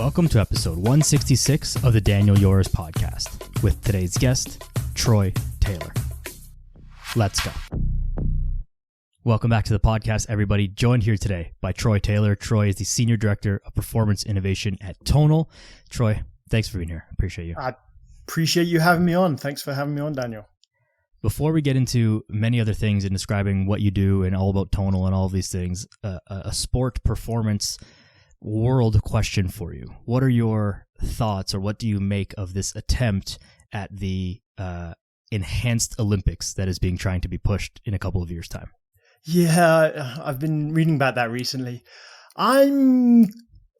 Welcome to episode 166 of the Daniel Yoris podcast with today's guest, Troy Taylor. Let's go. Welcome back to the podcast, everybody. Joined here today by Troy Taylor. Troy is the Senior Director of Performance Innovation at Tonal. Troy, thanks for being here. Appreciate you. I appreciate you having me on. Thanks for having me on, Daniel. Before we get into many other things and describing what you do and all about Tonal and all of these things, a sport performance world question for you. What are your thoughts, or what do you make of this attempt at the enhanced Olympics that is being trying to be pushed in a couple of years' time? Yeah, I've been reading about that recently. I'm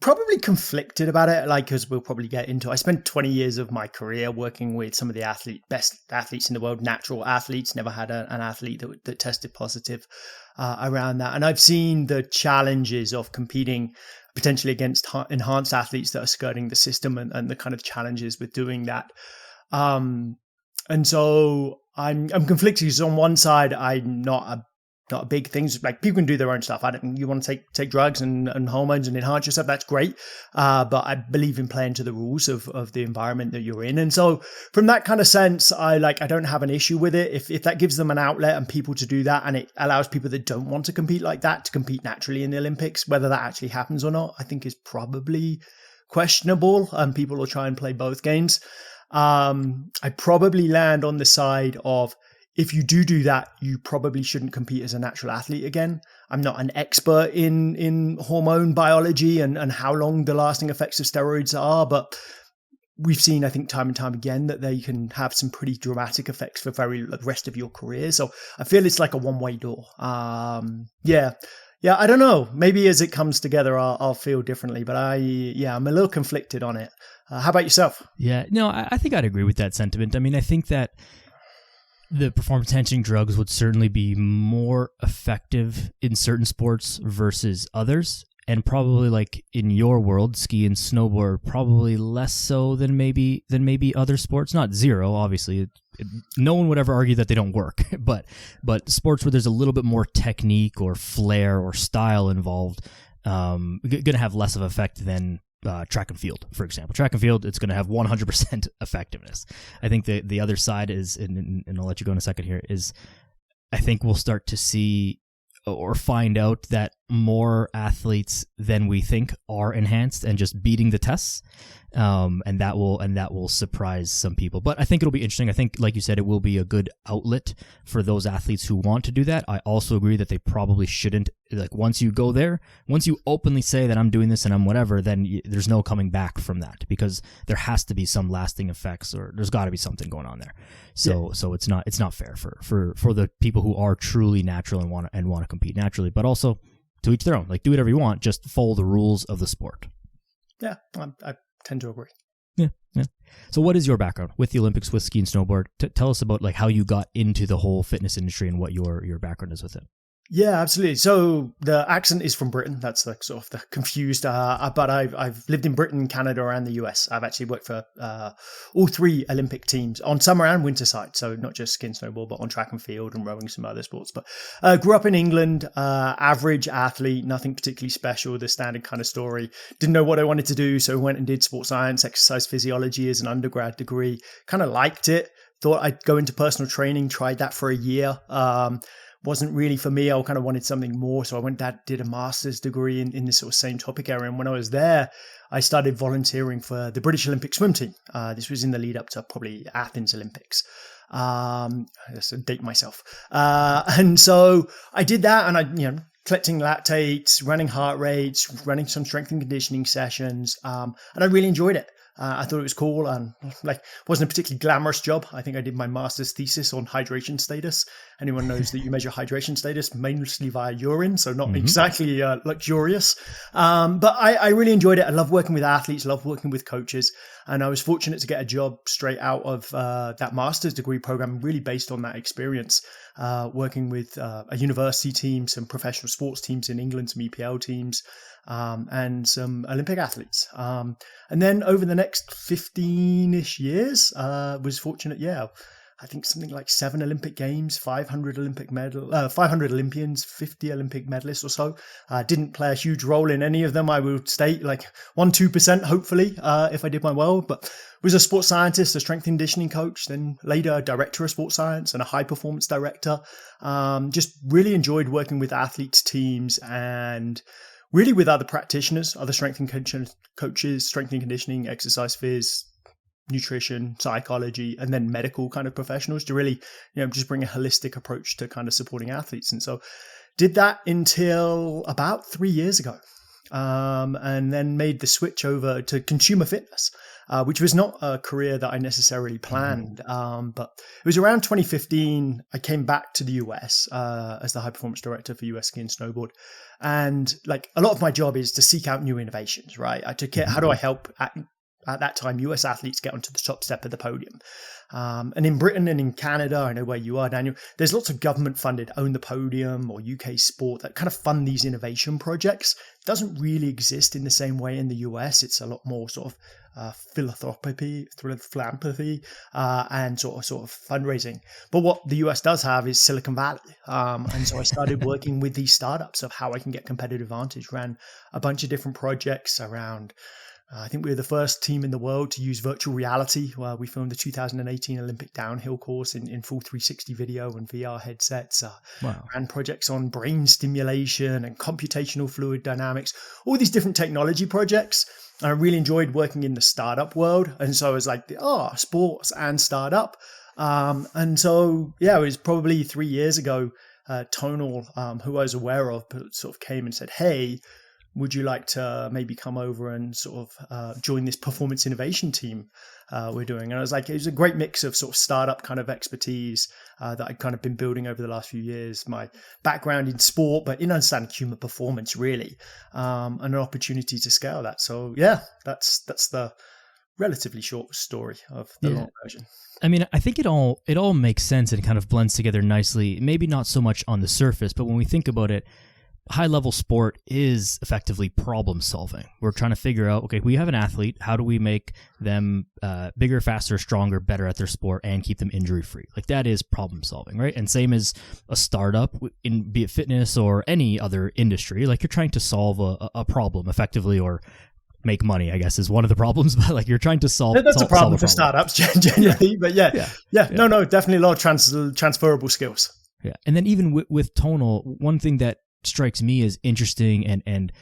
probably conflicted about it, because we'll probably get into. I spent 20 years of my career working with some of the best athletes in the world, natural athletes. Never had an athlete that tested positive around that. And I've seen the challenges of competing potentially against enhanced athletes that are skirting the system, and the kind of challenges with doing that. And so I'm conflicted, because on one side, I'm not a big things, like people can do their own stuff. You want to take drugs and hormones and enhance yourself, that's great. But I believe in playing to the rules of the environment that you're in. And so from that kind of sense, I don't have an issue with it. If that gives them an outlet and people to do that, and it allows people that don't want to compete like that to compete naturally in the Olympics, whether that actually happens or not, I think is probably questionable. And people will try and play both games. I probably land on the side of, if you do that, you probably shouldn't compete as a natural athlete again. I'm not an expert in hormone biology and how long the lasting effects of steroids are, but we've seen, I think, time and time again that they can have some pretty dramatic effects for the rest of your career. So I feel it's like a one-way door. Yeah, I don't know. Maybe as it comes together, I'll feel differently, but I'm a little conflicted on it. How about yourself? Yeah, no, I think I'd agree with that sentiment. I mean, I think that the performance-enhancing drugs would certainly be more effective in certain sports versus others, and probably, like in your world, ski and snowboard, probably less so than maybe other sports. Not zero, obviously. No one would ever argue that they don't work, but sports where there's a little bit more technique or flair or style involved, going to have less of effect than track and field, for example. Track and field, it's going to have 100% effectiveness. I think the other side is, and I'll let you go in a second here, is I think we'll start to see or find out that more athletes than we think are enhanced and just beating the tests. And that will surprise some people. But I think it'll be interesting. I think, like you said, it will be a good outlet for those athletes who want to do that. I also agree that they probably shouldn't, once you go there, once you openly say that I'm doing this and I'm whatever, then there's no coming back from that, because there has to be some lasting effects, or there's got to be something going on there. So it's not fair for the people who are truly natural and want to compete naturally, but also to each their own. Do whatever you want, just follow the rules of the sport. Yeah, I tend to agree. Yeah. So what is your background with the Olympics, with ski and snowboard? Tell us about how you got into the whole fitness industry and what your background is with it. Yeah, absolutely. So the accent is from Britain. That's sort of the confused. But I've lived in Britain, Canada, and the US. I've actually worked for all three Olympic teams on summer and winter side. So not just ski and snowboard, but on track and field and rowing, some other sports. But grew up in England, average athlete, nothing particularly special, the standard kind of story. Didn't know what I wanted to do, so went and did sports science, exercise physiology as an undergrad degree. Kind of liked it. Thought I'd go into personal training, tried that for a year. Wasn't really for me. I kind of wanted something more. So I went and did a master's degree in this sort of same topic area. And when I was there, I started volunteering for the British Olympic swim team. This was in the lead up to probably Athens Olympics. Let's date myself. And so I did that, and I, collecting lactates, running heart rates, running some strength and conditioning sessions. And I really enjoyed it. I thought it was cool, and wasn't a particularly glamorous job. I think I did my master's thesis on hydration status. Anyone knows that you measure hydration status mostly via urine, so not exactly luxurious. But I really enjoyed it. I love working with athletes, love working with coaches, and I was fortunate to get a job straight out of that master's degree program, really based on that experience, working with a university team, some professional sports teams in England, some EPL teams, and some Olympic athletes. And then over the next 15-ish years, was fortunate, I think something like 7 Olympic Games, 500 Olympians, 50 Olympic medalists or so. Didn't play a huge role in any of them, I would state, like 1-2% hopefully, if I did my well. But was a sports scientist, a strength and conditioning coach, then later a director of sports science and a high performance director. Just really enjoyed working with athletes, teams, and really with other practitioners, other strength and conditioning coaches, strength and conditioning, exercise phys, nutrition, psychology, and then medical kind of professionals to really, just bring a holistic approach to kind of supporting athletes. And so did that until about 3 years ago. And then made the switch over to consumer fitness, which was not a career that I necessarily planned. But it was around 2015, I came back to the US as the high performance director for US ski and snowboard. And like a lot of my job is to seek out new innovations, right? How do I help at that time, US athletes get onto the top step of the podium. And in Britain and in Canada, I know where you are, Daniel, there's lots of government funded Own the Podium or UK Sport that kind of fund these innovation projects. It doesn't really exist in the same way in the US. It's a lot more sort of philanthropy, and sort of fundraising. But what the US does have is Silicon Valley. And so I started working with these startups of how I can get competitive advantage. Ran a bunch of different projects around. I think we were the first team in the world to use virtual reality. We filmed the 2018 Olympic downhill course in full 360 video and VR headsets. Wow. Ran projects on brain stimulation and computational fluid dynamics, all these different technology projects. And I really enjoyed working in the startup world. And so I was like, sports and startup. And so, it was probably 3 years ago, Tonal, who I was aware of, sort of came and said, hey, would you like to maybe come over and sort of join this performance innovation team we're doing? And I was like, it was a great mix of sort of startup kind of expertise that I'd kind of been building over the last few years. My background in sport, but in understanding human performance really, and an opportunity to scale that. So that's the relatively short story of the long version. I mean, I think it all makes sense and kind of blends together nicely. Maybe not so much on the surface, but when we think about it, high-level sport is effectively problem solving. We're trying to figure out, okay, we have an athlete. How do we make them bigger, faster, stronger, better at their sport and keep them injury-free? Like that is problem solving, right? And same as a startup, be it fitness or any other industry, like you're trying to solve a problem effectively or make money, I guess, is one of the problems, but like you're trying to solve. That's a problem for startups generally, but no, definitely a lot of transferable skills. Yeah. And then even with Tonal, one thing that strikes me as interesting and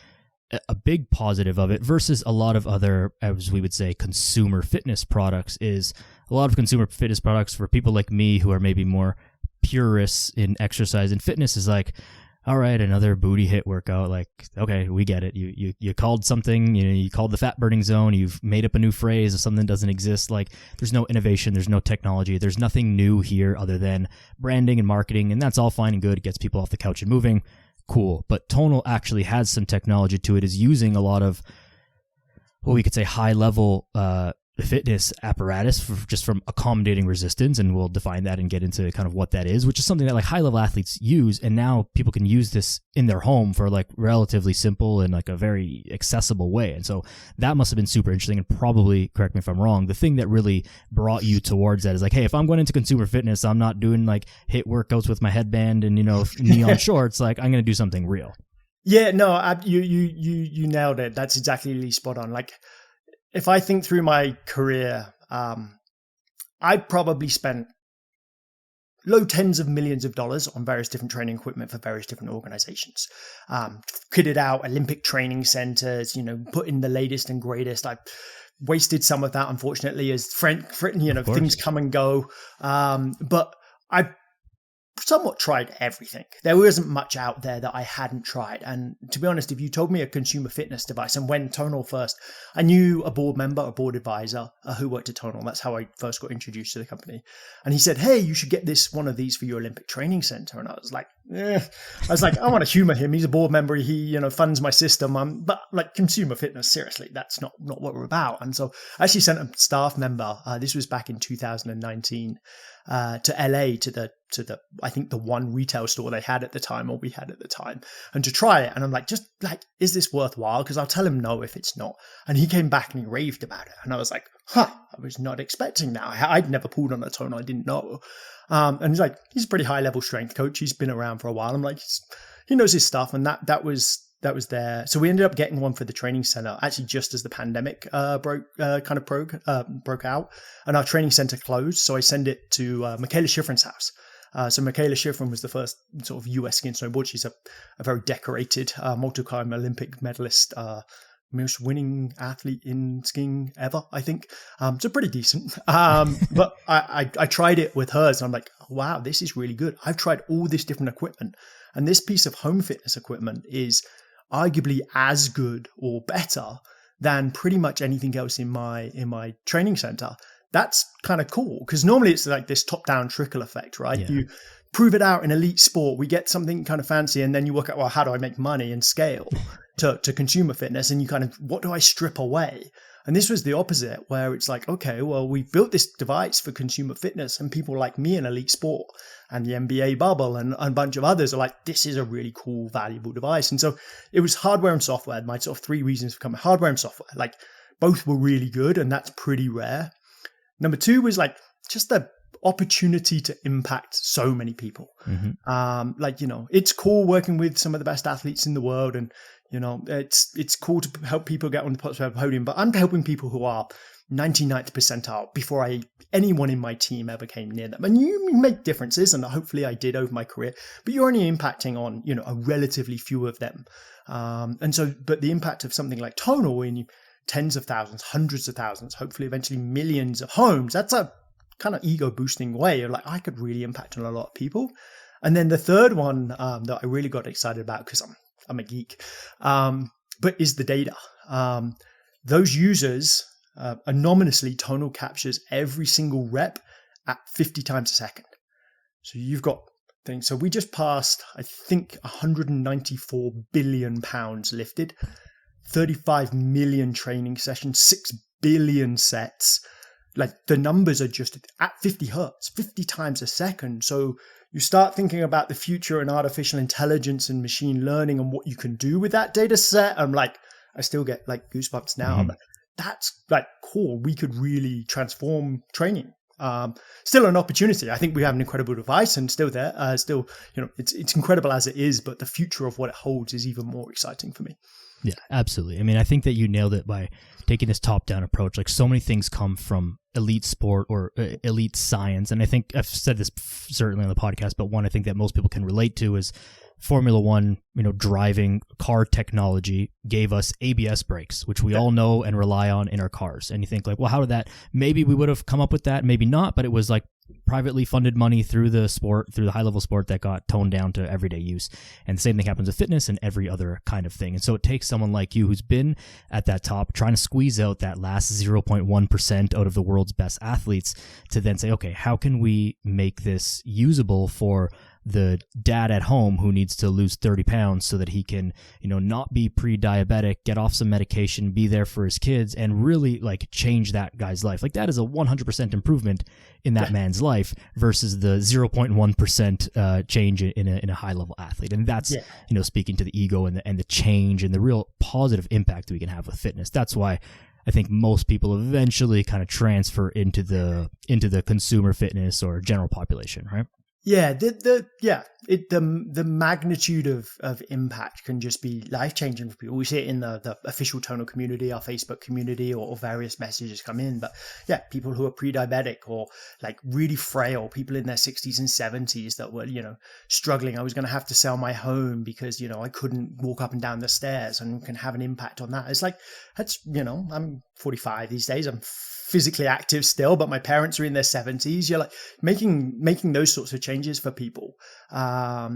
a big positive of it versus a lot of other, as we would say, consumer fitness products is a lot of consumer fitness products for people like me who are maybe more purists in exercise and fitness is like, all right, another booty hit workout. Like, okay, we get it. You called something, you called the fat burning zone. You've made up a new phrase of something that doesn't exist. Like there's no innovation. There's no technology. There's nothing new here other than branding and marketing. And that's all fine and good. It gets people off the couch and moving. Cool. But Tonal actually has some technology to it, is using a lot of what we could say high level fitness apparatus just from accommodating resistance. And we'll define that and get into kind of what that is, which is something that like high level athletes use. And now people can use this in their home for like relatively simple and like a very accessible way. And so that must have been super interesting and probably, correct me if I'm wrong, the thing that really brought you towards that is like, hey, if I'm going into consumer fitness, I'm not doing like HIIT workouts with my headband and, neon shorts. Like I'm going to do something real. Yeah, no, you nailed it. That's exactly spot on. Like, if I think through my career, I probably spent low tens of millions of dollars on various different training equipment for various different organizations. Kitted out Olympic training centers, put in the latest and greatest. I wasted some of that, unfortunately, as things come and go. But I somewhat tried everything. There wasn't much out there that I hadn't tried. And to be honest, if you told me a consumer fitness device, and when Tonal first, I knew a board member, a board advisor who worked at Tonal. That's how I first got introduced to the company. And he said, hey, you should get one of these for your Olympic training center. And I was like, I want to humor him. He's a board member. He, funds my system. But like consumer fitness, seriously, that's not what we're about. And so I actually sent a staff member, this was back in 2019, to LA to the I think the one retail store they had at the time, or we had at the time, and to try it. And I'm like, is this worthwhile? Because I'll tell him no if it's not. And he came back and he raved about it. And I was like, I was not expecting that. I'd never pulled on a Tonal. I didn't know. And he's like, he's a pretty high level strength coach. He's been around for a while. I'm like, he knows his stuff. And that was there. So we ended up getting one for the training center, actually just as the pandemic broke out, and our training center closed. So I sent it to Michaela Schifrin's house. So Michaela Schifrin was the first sort of US ski and snowboard. She's a very decorated multi-time Olympic medalist, most winning athlete in skiing ever, I think. So pretty decent. But I tried it with hers, and I'm like, wow, this is really good. I've tried all this different equipment, and this piece of home fitness equipment is arguably as good or better than pretty much anything else in my training center. That's kind of cool, because normally it's like this top-down trickle effect, right? Yeah. You prove it out in elite sport, we get something kind of fancy, and then you work out, well, how do I make money and scale to consumer fitness? And you kind of, what do I strip away? And this was the opposite, where it's like, okay, well, we built this device for consumer fitness, and people like me in elite sport and the NBA bubble and a bunch of others are like, this is a really cool, valuable device. And so it was hardware and software. My sort of three reasons for coming: hardware and software. Like, both were really good, and that's pretty rare. Number two was like just the opportunity to impact so many people. Mm-hmm. It's cool working with some of the best athletes in the world, and it's cool to help people get on the podium, but I'm helping people who are 99th percentile before anyone in my team ever came near them. And you make differences, and hopefully I did over my career, but you're only impacting on, a relatively few of them. But the impact of something like Tonal in tens of thousands, hundreds of thousands, hopefully eventually millions of homes, that's a kind of ego boosting way of like, I could really impact on a lot of people. And then the third one that I really got excited about, because I'm a geek, but is the data. Those users, anonymously, Tonal captures every single rep at 50 times a second. So you've got things. So we just passed, I think, 194 billion pounds lifted, 35 million training sessions, 6 billion sets. Like, the numbers are just at 50 hertz, 50 times a second. So you start thinking about the future and artificial intelligence and machine learning and what you can do with that data set. I'm like, I still get like goosebumps now. Mm-hmm. But that's like cool. We could really transform training. Still an opportunity. I think we have an incredible device, and still there. It's incredible as it is, but the future of what it holds is even more exciting for me. Yeah, absolutely. I mean, I think that you nailed it by taking this top-down approach. Like, so many things come from elite sport or elite science. And I think I've said this certainly on the podcast, but one I think that most people can relate to is Formula One, driving car technology gave us ABS brakes, which we all know and rely on in our cars. And you think like, well, how did that, maybe we would have come up with that, maybe not, but it was like privately funded money through the high level sport that got toned down to everyday use. And the same thing happens with fitness and every other kind of thing. And so it takes someone like you who's been at that top, trying to squeeze out that last 0.1% out of the world's best athletes, to then say, okay, how can we make this usable for the dad at home who needs to lose 30 pounds so that he can, not be pre-diabetic, get off some medication, be there for his kids, and really like change that guy's life. Like, that is a 100% improvement in that man's life versus the 0.1% change in a high level athlete. And that's, speaking to the ego and the change and the real positive impact we can have with fitness. That's why I think most people eventually kind of transfer into the consumer fitness or general population, right? Yeah, the magnitude of impact can just be life-changing for people. We see it in the official Tonal community, our Facebook community, or various messages come in. But yeah, people who are pre-diabetic or like really frail, people in their 60s and 70s that were, struggling. I was going to have to sell my home because, I couldn't walk up and down the stairs, and can have an impact on that. It's like, that's, I'm 45 these days. I'm physically active still, but my parents are in their 70s. You're like making those sorts of changes for people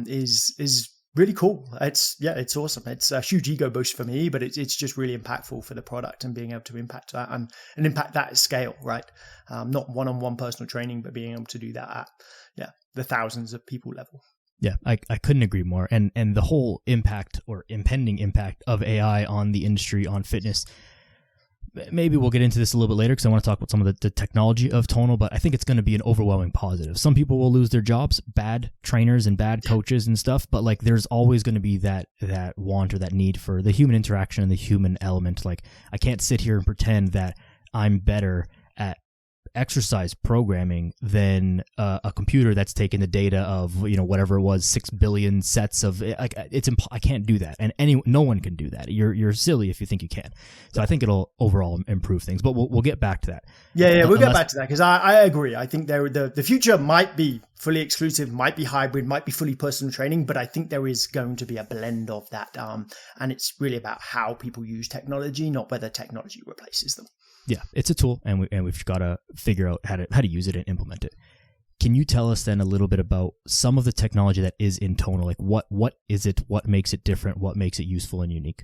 is really cool. It's awesome. It's a huge ego boost for me, but it's just really impactful for the product and being able to impact that and impact that at scale, right? Not one-on-one personal training, but being able to do that at the thousands of people level. Yeah, I couldn't agree more. And the whole impact or impending impact of AI on the industry, on fitness. Maybe we'll get into this a little bit later because I want to talk about some of the technology of Tonal, but I think it's going to be an overwhelming positive. Some people will lose their jobs, bad trainers and bad coaches and stuff, but like there's always going to be that want or that need for the human interaction and the human element. Like, I can't sit here and pretend that I'm better at exercise programming than a computer that's taken the data of whatever it was 6 billion sets of like I can't do that, and no one can do that. You're silly if you think you can. So I think it'll overall improve things, but we'll get back to that. We'll get back to that, because I agree. I think the future might be fully exclusive, might be hybrid, might be fully personal training, but I think there is going to be a blend of that, and it's really about how people use technology, not whether technology replaces them. Yeah, it's a tool, and we've got to figure out how to use it and implement it. Can you tell us then a little bit about some of the technology that is in Tonal? Like what is it? What makes it different? What makes it useful and unique?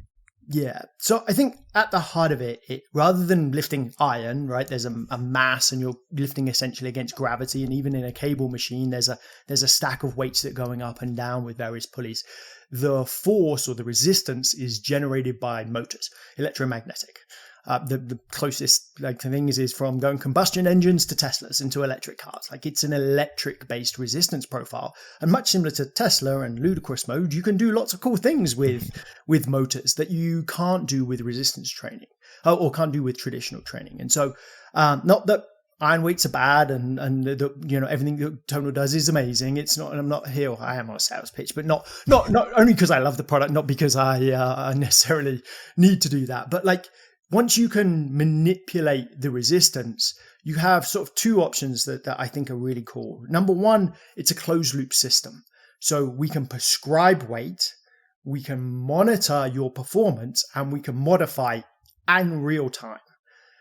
Yeah, so I think at the heart of it, rather than lifting iron, right? There's a mass, and you're lifting essentially against gravity, and even in a cable machine, there's a stack of weights that are going up and down with various pulleys. The force or the resistance is generated by motors, electromagnetic. The closest thing is from going combustion engines to Teslas into electric cars. Like, it's an electric-based resistance profile, and much similar to Tesla and ludicrous mode, you can do lots of cool things with motors that you can't do with resistance training, or can't do with traditional training. And so, not that iron weights are bad, and everything that Tonal does is amazing. It's not, and I'm not here. I am on a sales pitch, but not only because I love the product, not because I necessarily need to do that, but once you can manipulate the resistance, you have sort of two options that I think are really cool. Number one, it's a closed loop system. So we can prescribe weight, we can monitor your performance, and we can modify in real time.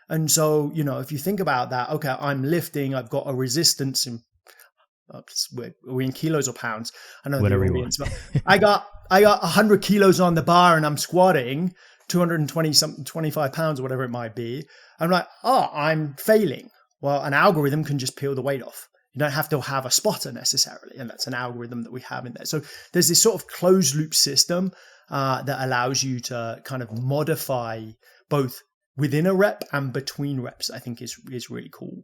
And so, if you think about that, okay, I'm lifting, I've got a resistance in, are we in kilos or pounds? I know whatever the audience, but I got 100 kilos on the bar and I'm squatting 220 something, 25 pounds or whatever it might be. I'm like, I'm failing. Well, an algorithm can just peel the weight off. You don't have to have a spotter necessarily. And that's an algorithm that we have in there. So there's this sort of closed loop system that allows you to kind of modify both within a rep and between reps. I think is really cool.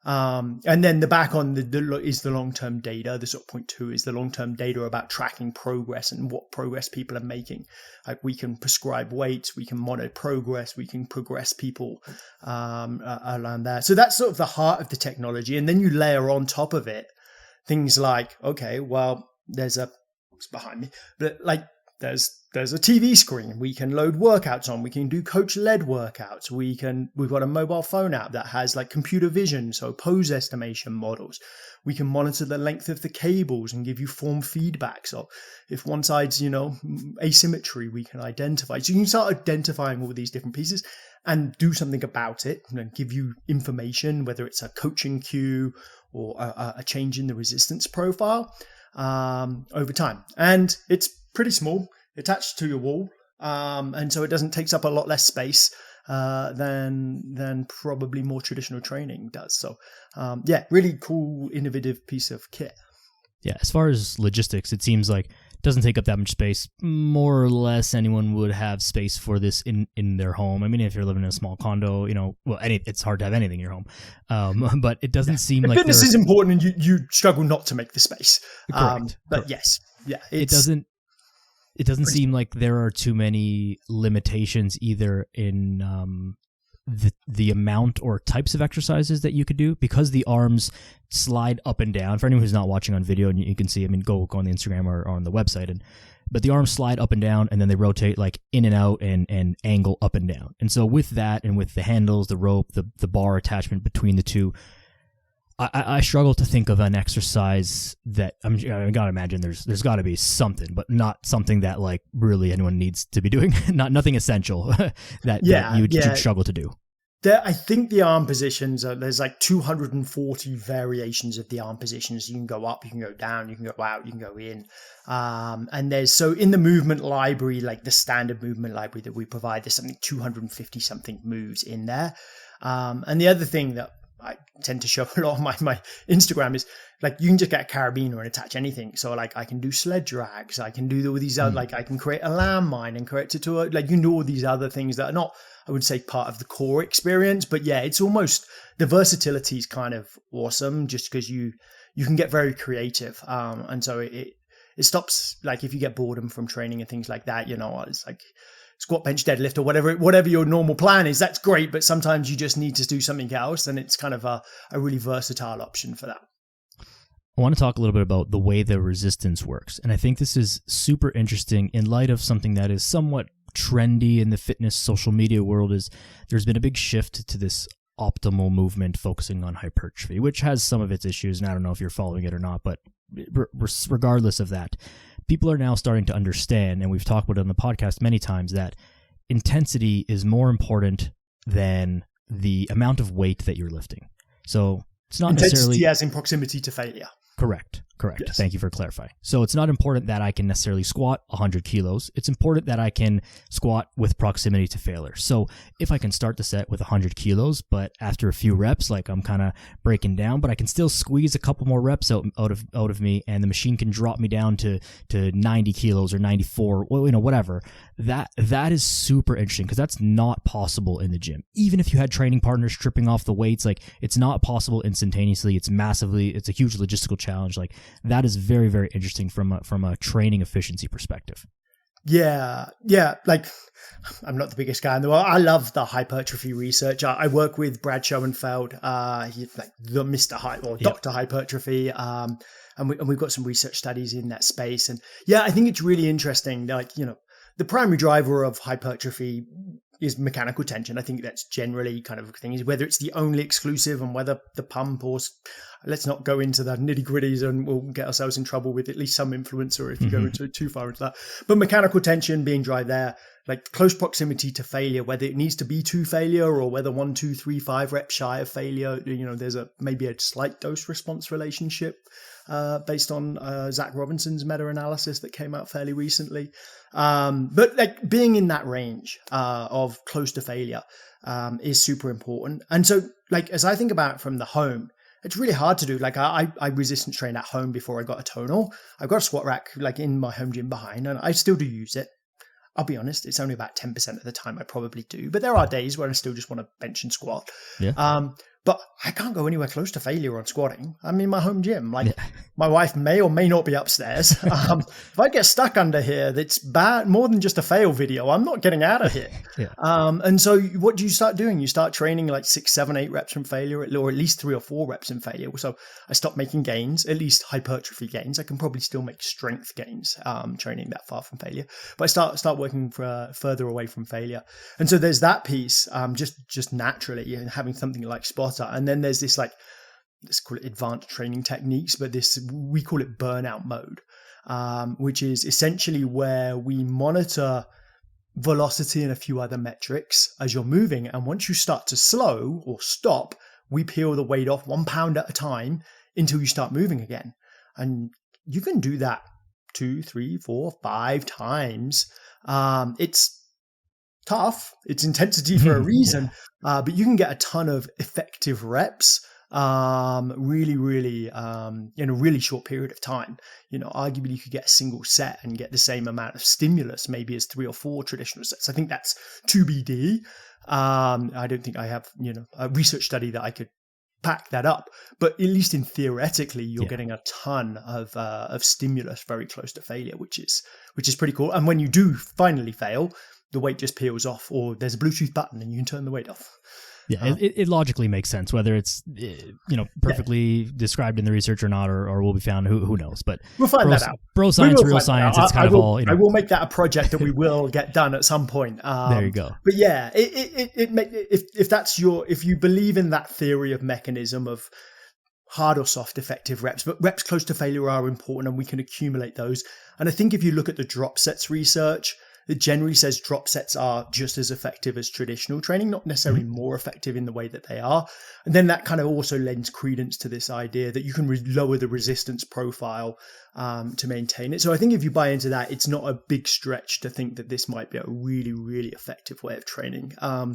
And then the back on is the long-term data. The sort of point two is the long-term data about tracking progress and what progress people are making. Like, we can prescribe weights, we can monitor progress, we can progress people around that. So that's sort of the heart of the technology. And then you layer on top of it things like, okay, well, it's behind me, but there's a TV screen we can load workouts on. We can do coach-led workouts. We've got a mobile phone app that has computer vision, so pose estimation models. We can monitor the length of the cables and give you form feedback. So if one side's, asymmetry, we can identify. So you can start identifying all these different pieces and do something about it, and give you information, whether it's a coaching cue or a change in the resistance profile over time. And it's pretty small, attached to your wall, and so it takes up a lot less space than probably more traditional training does. So really cool, innovative piece of kit. Yeah, as far as logistics, it seems like it doesn't take up that much space. More or less anyone would have space for this in their home. I mean, if you're living in a small condo, it's hard to have anything in your home. But it doesn't seem like fitness is important, and you struggle not to make the space. Correct. But yes, yeah, it doesn't seem like there are too many limitations either in the amount or types of exercises that you could do, because the arms slide up and down. For anyone who's not watching on video, and you can see, go on the Instagram or on the website, but the arms slide up and down, and then they rotate in and out and angle up and down. And so with that, and with the handles, the rope, the bar attachment between the two, I struggle to think of an exercise that I gotta imagine there's got to be something, but not something that really anyone needs to be doing. Nothing essential that you'd struggle to do. I think the arm positions there's 240 variations of the arm positions. You can go up, you can go down, you can go out, you can go in. And there's, so in the movement library, the standard movement library that we provide, there's something 250 something moves in there. And the other thing that I tend to show a lot on my Instagram is you can just get a carabiner and attach anything. So I can do sled drags, I can do all these other, I can create a landmine and create tutorial, all these other things that are not, I would say, part of the core experience. But yeah, it's almost, the versatility is kind of awesome, just because you can get very creative. And so it stops, if you get boredom from training and things like that, it's squat, bench, deadlift, or whatever your normal plan is. That's great, but sometimes you just need to do something else, and it's kind of a really versatile option for that. I want to talk a little bit about the way the resistance works. And I think this is super interesting in light of something that is somewhat trendy in the fitness social media world. Is there's been a big shift to this optimal movement focusing on hypertrophy, which has some of its issues. And I don't know if you're following it or not, but regardless of that, people are now starting to understand, and we've talked about it on the podcast many times, that intensity is more important than the amount of weight that you're lifting. So it's not necessarily as in proximity to failure. Correct. Yes. Thank you for clarifying. So it's not important that I can necessarily squat 100 kilos. It's important that I can squat with proximity to failure. So if I can start the set with 100 kilos, but after a few reps, like I'm kind of breaking down, but I can still squeeze a couple more reps out of me, and the machine can drop me down to 90 kilos or 94, whatever. That is super interesting, because that's not possible in the gym. Even if you had training partners stripping off the weights, like it's not possible instantaneously. It's a huge logistical challenge. Like that is very, very interesting from a training efficiency perspective. Yeah. Like, I'm not the biggest guy in the world. I love the hypertrophy research. I work with Brad Schoenfeld. He's like the Mr. Dr. Hypertrophy. And we've got some research studies in that space. And yeah, I think it's really interesting. Like, the primary driver of hypertrophy is mechanical tension. I think that's generally kind of a thing, is whether it's the only exclusive and whether the pump, or let's not go into the nitty gritties and we'll get ourselves in trouble with at least some influencer if you go into too far into that. But mechanical tension being drive there, like close proximity to failure, whether it needs to be to failure or whether 1, 2, 3, 5 reps shy of failure, there's maybe a slight dose response relationship based on Zach Robinson's meta-analysis that came out fairly recently. But like being in that range of close to failure is super important. And so like, as I think about it from the home, it's really hard to do. Like I resistance trained at home before I got a Tonal. I've got a squat rack like in my home gym behind, and I still do use it. I'll be honest, it's only about 10% of the time I probably do, but there are days where I still just want to bench and squat. Yeah. But I can't go anywhere close to failure on squatting. I'm in my home gym. Like my wife may or may not be upstairs. If I get stuck under here, that's bad, more than just a fail video. I'm not getting out of here. Yeah. And so what do you start doing? You start training like 6, 7, 8 reps from failure, or at least 3 or 4 reps in failure. So I stopped making gains, at least hypertrophy gains. I can probably still make strength gains training that far from failure. But I start working further away from failure. And so there's that piece, just naturally, and having something like Spotter. And then there's this, like, let's call it advanced training techniques, but we call it burnout mode, which is essentially where we monitor velocity and a few other metrics as you're moving. And once you start to slow or stop, we peel the weight off 1 pound at a time until you start moving again. And you can do that 2, 3, 4, 5 times. It's tough. It's intensity for a reason, but you can get a ton of effective reps really in a really short period of time. Arguably you could get a single set and get the same amount of stimulus maybe as 3 or 4 traditional sets. I think that's TBD. I don't think I have, a research study that I could pack that up, but at least in theoretically, you're getting a ton of stimulus very close to failure, which is pretty cool. And when you do finally fail, the weight just peels off, or there's a Bluetooth button and you can turn the weight off. Yeah, it logically makes sense, whether it's perfectly described in the research or not, or will be found. Who knows? But we'll find that out. Bro science, real science. It's kind of all. I will make that a project that we will get done at some point. There you go. But yeah, if you believe in that theory of mechanism of hard or soft effective reps, but reps close to failure are important, and we can accumulate those. And I think if you look at the drop sets research, it generally says drop sets are just as effective as traditional training, not necessarily more effective in the way that they are. And then that kind of also lends credence to this idea that you can lower the resistance profile to maintain it. So I think if you buy into that, it's not a big stretch to think that this might be a really, really effective way of training. I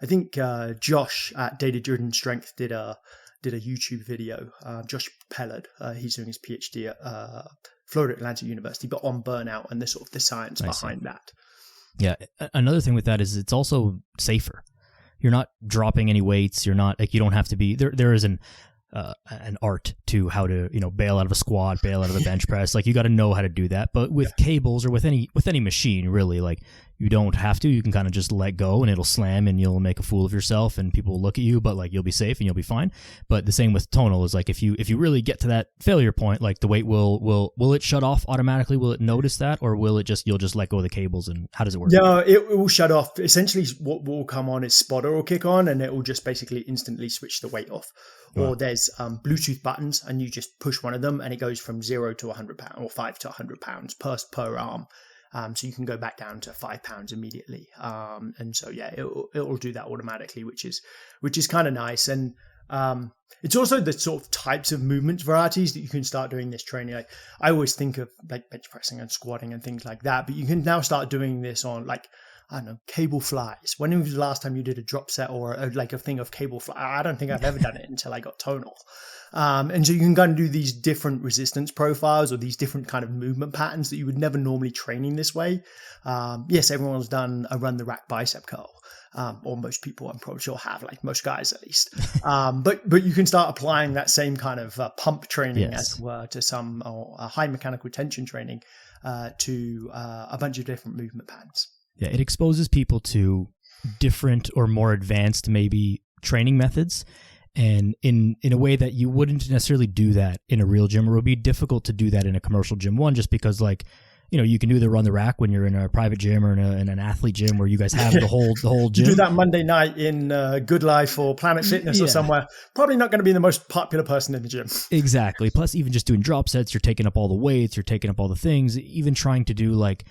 think Josh at Data Driven Strength did a YouTube video. Josh Pellard, he's doing his PhD at Florida Atlantic University, but on burnout and the sort of the science behind that. Yeah. Another thing with that is it's also safer. You're not dropping any weights. You're not, like, you don't have to be there. There is an art to how to, bail out of a squat, bail out of a bench press. Like, you got to know how to do that. But with cables or with any machine, really, like, you don't have to. You can kind of just let go and it'll slam and you'll make a fool of yourself and people will look at you, but like, you'll be safe and you'll be fine. But the same with Tonal is like, if you really get to that failure point, like, the weight will it shut off automatically? Will it notice that, or will it you'll just let go of the cables? And how does it work? No, it will shut off. Essentially, what will come on is spotter will kick on and it will just basically instantly switch the weight off. Or there's Bluetooth buttons, and you just push one of them, and it goes from 0 to 100 pounds, or 5 to 100 pounds per arm. So you can go back down to 5 pounds immediately. And so yeah, it'll do that automatically, which is kind of nice. And it's also the sort of types of movement varieties that you can start doing this training. Like, I always think of like bench pressing and squatting and things like that, but you can now start doing this on, like, I don't know, cable flies. When was the last time you did a drop set or a thing of cable fly? I don't think I've ever done it until I got Tonal. And so you can kind of do these different resistance profiles or these different kind of movement patterns that you would never normally training this way. Yes, everyone's done a run the rack bicep curl. Or most people, I'm probably sure, have, like most guys at least. But you can start applying that same kind of pump training, as it were, to some high mechanical tension training to a bunch of different movement patterns. Yeah, it exposes people to different or more advanced maybe training methods, and in a way that you wouldn't necessarily do that in a real gym, or it would be difficult to do that in a commercial gym. One, just because, like, you can do the run the rack when you're in a private gym or in an athlete gym where you guys have the whole gym. You do that Monday night in Good Life or Planet Fitness or somewhere. Probably not going to be the most popular person in the gym. Exactly. Plus, even just doing drop sets, you're taking up all the weights, you're taking up all the things. Even trying to do like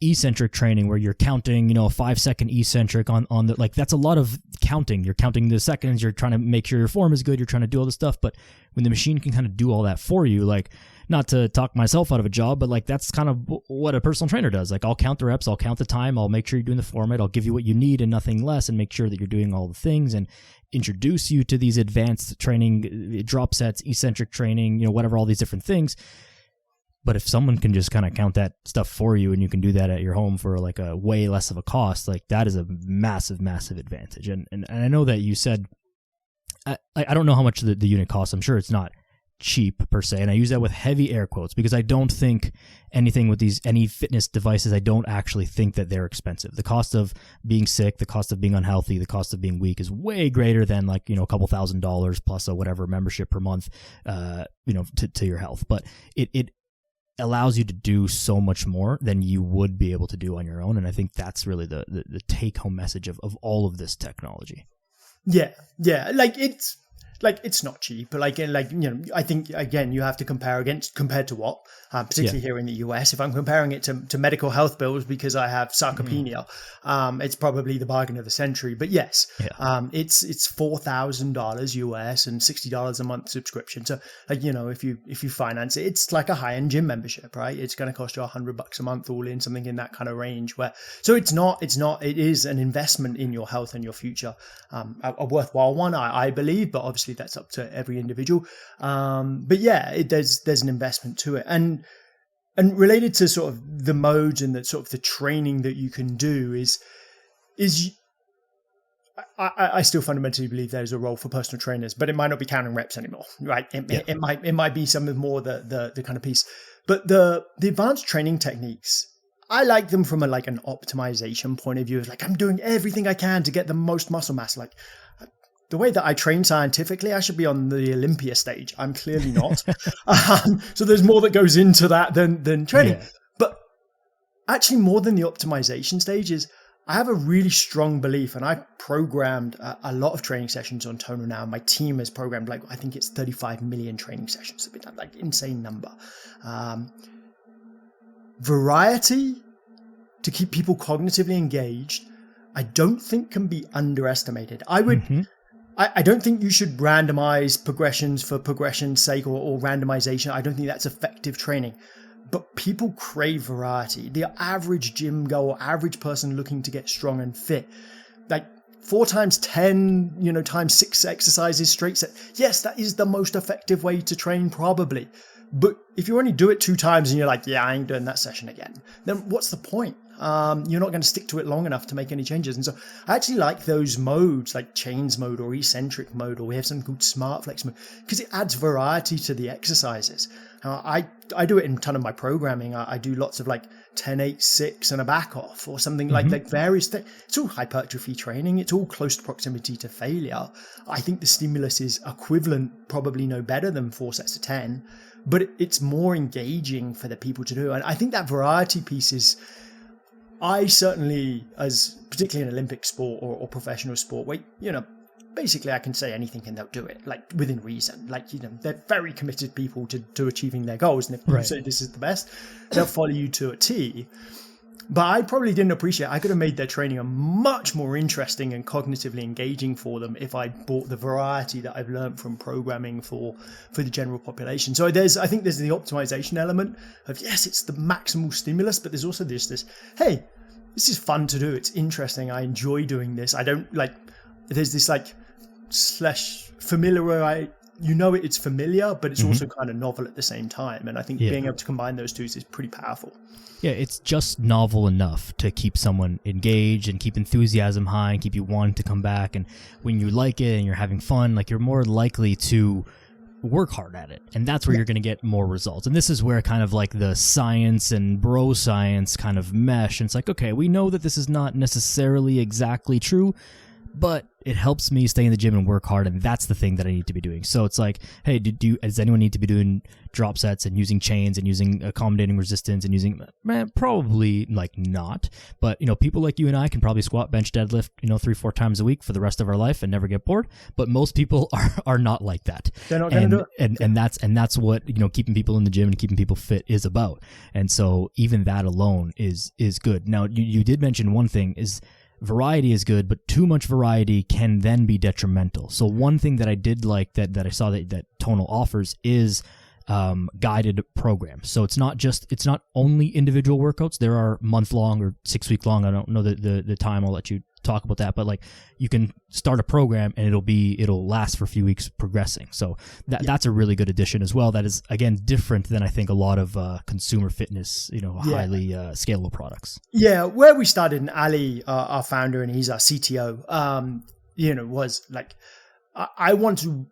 eccentric training where you're counting, a 5-second eccentric on the, like, that's a lot of counting. You're counting the seconds, you're trying to make sure your form is good, you're trying to do all this stuff. But when the machine can kind of do all that for you, like, not to talk myself out of a job, but like, that's kind of what a personal trainer does. Like, I'll count the reps, I'll count the time, I'll make sure you're doing the format, I'll give you what you need and nothing less, and make sure that you're doing all the things and introduce you to these advanced training, drop sets, eccentric training, whatever, all these different things. But if someone can just kind of count that stuff for you and you can do that at your home for like a way less of a cost, like, that is a massive, massive advantage. And I know that you said, I don't know how much the unit costs. I'm sure it's not cheap per se. And I use that with heavy air quotes because I don't think anything with any fitness devices, I don't actually think that they're expensive. The cost of being sick, the cost of being unhealthy, the cost of being weak is way greater than, like, a couple $1,000s plus a whatever membership per month, to your health. But it allows you to do so much more than you would be able to do on your own. And I think that's really the take-home message of all of this technology. Yeah. It's not cheap, but I think, again, you have to compared to what, particularly here in the US. If I'm comparing it to medical health bills because I have sarcopenia, it's probably the bargain of the century. But yes, it's $4,000 US and $60 a month subscription. So, if you finance it, it's like a high-end gym membership, right? It's going to cost you $100 a month all in, something in that kind of range. It is an investment in your health and your future, a worthwhile one, I believe, but obviously that's up to every individual. But yeah, there's an investment to it. And related to sort of the modes and the sort of the training that you can do is I still fundamentally believe there's a role for personal trainers, but it might not be counting reps anymore, right? It might be some of more the kind of piece. But the advanced training techniques, I like them from an optimization point of view. It's like, I'm doing everything I can to get the most muscle mass. Like, the way that I train scientifically, I should be on the Olympia stage. I'm clearly not. So there's more that goes into that than training. Yeah. But actually, more than the optimization stage is, I have a really strong belief, and I programmed a lot of training sessions on Tonal now. My team has programmed, I think it's 35 million training sessions. It's been insane number. Variety to keep people cognitively engaged, I don't think can be underestimated. I don't think you should randomize progressions for progression's sake or randomization. I don't think that's effective training. But people crave variety. The average gym goer, average person looking to get strong and fit, 4 times 10, times 6 exercises straight set. Yes, that is the most effective way to train probably. But if you only do it 2 times and you're like, yeah, I ain't doing that session again, then what's the point? you're not going to stick to it long enough to make any changes. And so I actually like those modes like chains mode or eccentric mode, or we have something called smart flex mode, because it adds variety to the exercises. I do it in a ton of my programming. I do lots of like 10, 8, 6 and a back off or something like various things. It's all hypertrophy training. It's all close proximity to failure. I think the stimulus is equivalent, probably no better than 4 sets of 10, but it's more engaging for the people to do. And I think that variety piece is, I certainly, as particularly in Olympic sport or professional sport, where, basically I can say anything and they'll do it, like within reason. Like, they're very committed people to achieving their goals. And if you say this is the best, they'll follow you to a T. But I probably didn't appreciate, I could have made their training a much more interesting and cognitively engaging for them if I brought the variety that I've learned from programming for the general population. So I think there's the optimization element of, yes, it's the maximal stimulus, but there's also this, hey, this is fun to do. It's interesting. I enjoy doing this. I don't like, there's this like / familiar where it's familiar, but it's also kind of novel at the same time. And I think being able to combine those two is pretty powerful. Yeah, it's just novel enough to keep someone engaged and keep enthusiasm high and keep you wanting to come back. And when you like it and you're having fun, like, you're more likely to work hard at it. And that's where you're going to get more results. And this is where kind of like the science and bro science kind of mesh. And it's like, okay, we know that this is not necessarily exactly true, but it helps me stay in the gym and work hard, and that's the thing that I need to be doing. So it's like, hey, does anyone need to be doing drop sets and using chains and using accommodating resistance and using, probably like not. But, people like you and I can probably squat, bench, deadlift, 3-4 times a week for the rest of our life and never get bored. But most people are not like that. They're not going to do it. And that's what, keeping people in the gym and keeping people fit is about. And so even that alone is good. Now, you did mention one thing is, variety is good, but too much variety can then be detrimental. So one thing that I did like that I saw that Tonal offers is guided programs. So it's not only individual workouts. There are month-long or 6-week long. I don't know the time. I'll let you talk about that. But like, you can start a program and it'll last for a few weeks progressing. So that's a really good addition as well. That is, again, different than I think a lot of consumer fitness, highly scalable products. Yeah, where we started, and Ali, our founder, and he's our CTO, was like, I want to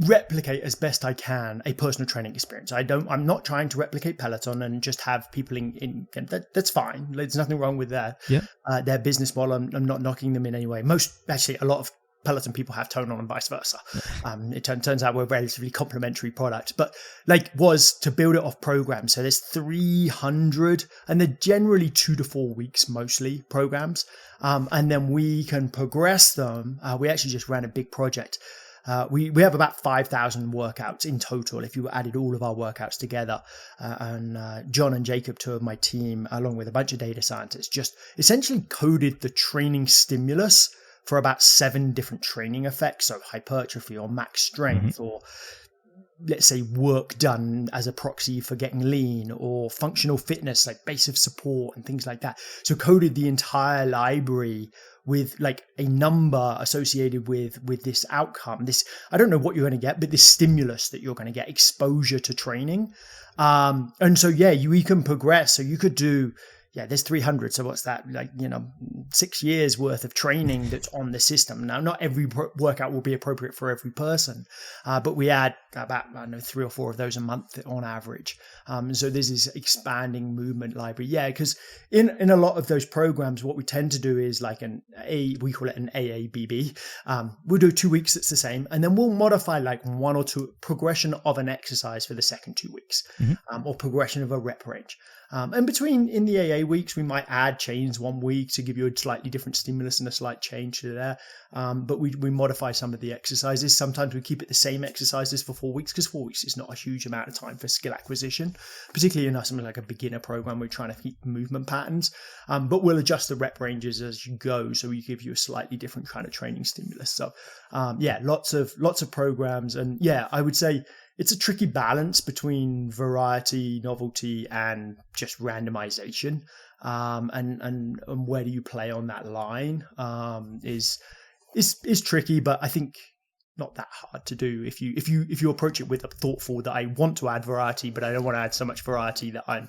replicate as best I can a personal training experience. I'm not trying to replicate Peloton and just have people in that's fine. There's nothing wrong with that. Yeah. Their business model. I'm not knocking them in any way. A lot of Peloton people have Tonal and vice versa. It turns out we're a relatively complementary product, but was to build it off programs. So there's 300 and they're generally 2 to 4 weeks, mostly programs. And then we can progress them. We actually just ran a big project. We have about 5,000 workouts in total if you added all of our workouts together. And John and Jacob, two of my team, along with a bunch of data scientists, just essentially coded the training stimulus for about 7 different training effects. So hypertrophy or max strength or, let's say, work done as a proxy for getting lean, or functional fitness like base of support and things like that. So coded the entire library with like a number associated with this outcome. This, I don't know what you're going to get, but this stimulus that you're going to get, exposure to training. And so, we can progress. So you could do, there's 300. So what's that? 6 years worth of training that's on the system. Now, not every workout will be appropriate for every person, but we add about, 3 or 4 of those a month on average. So there's this expanding movement library. Yeah, because in a lot of those programs, what we tend to do is like we call it an AABB. We'll do 2 weeks that's the same, and then we'll modify like 1 or 2 progression of an exercise for the second 2 weeks, or progression of a rep range. And in the AA weeks, we might add chains 1 week to give you a slightly different stimulus and a slight change to there. But we modify some of the exercises. Sometimes we keep it the same exercises for 4 weeks, because 4 weeks is not a huge amount of time for skill acquisition, particularly in something like a beginner program. We're trying to keep movement patterns, but we'll adjust the rep ranges as you go. So we give you a slightly different kind of training stimulus. So lots of programs. And I would say it's a tricky balance between variety, novelty, and just randomization. And where do you play on that line is tricky, but I think not that hard to do if you approach it with a thoughtful that I want to add variety, but I don't want to add so much variety that I'm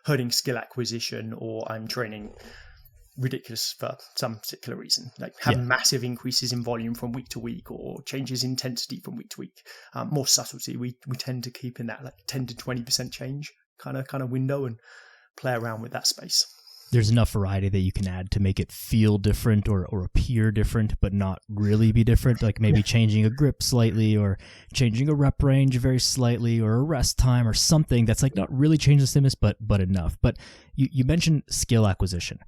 hurting skill acquisition, or I'm training ridiculous for some particular reason, like have massive increases in volume from week to week, or changes in intensity from week to week. More subtlety, we tend to keep in that like 10 to 20% change kind of window and play around with that space. There's enough variety that you can add to make it feel different or appear different, but not really be different. Like maybe changing a grip slightly, or changing a rep range very slightly, or a rest time or something that's like not really change the stimulus, but enough. But you mentioned skill acquisition.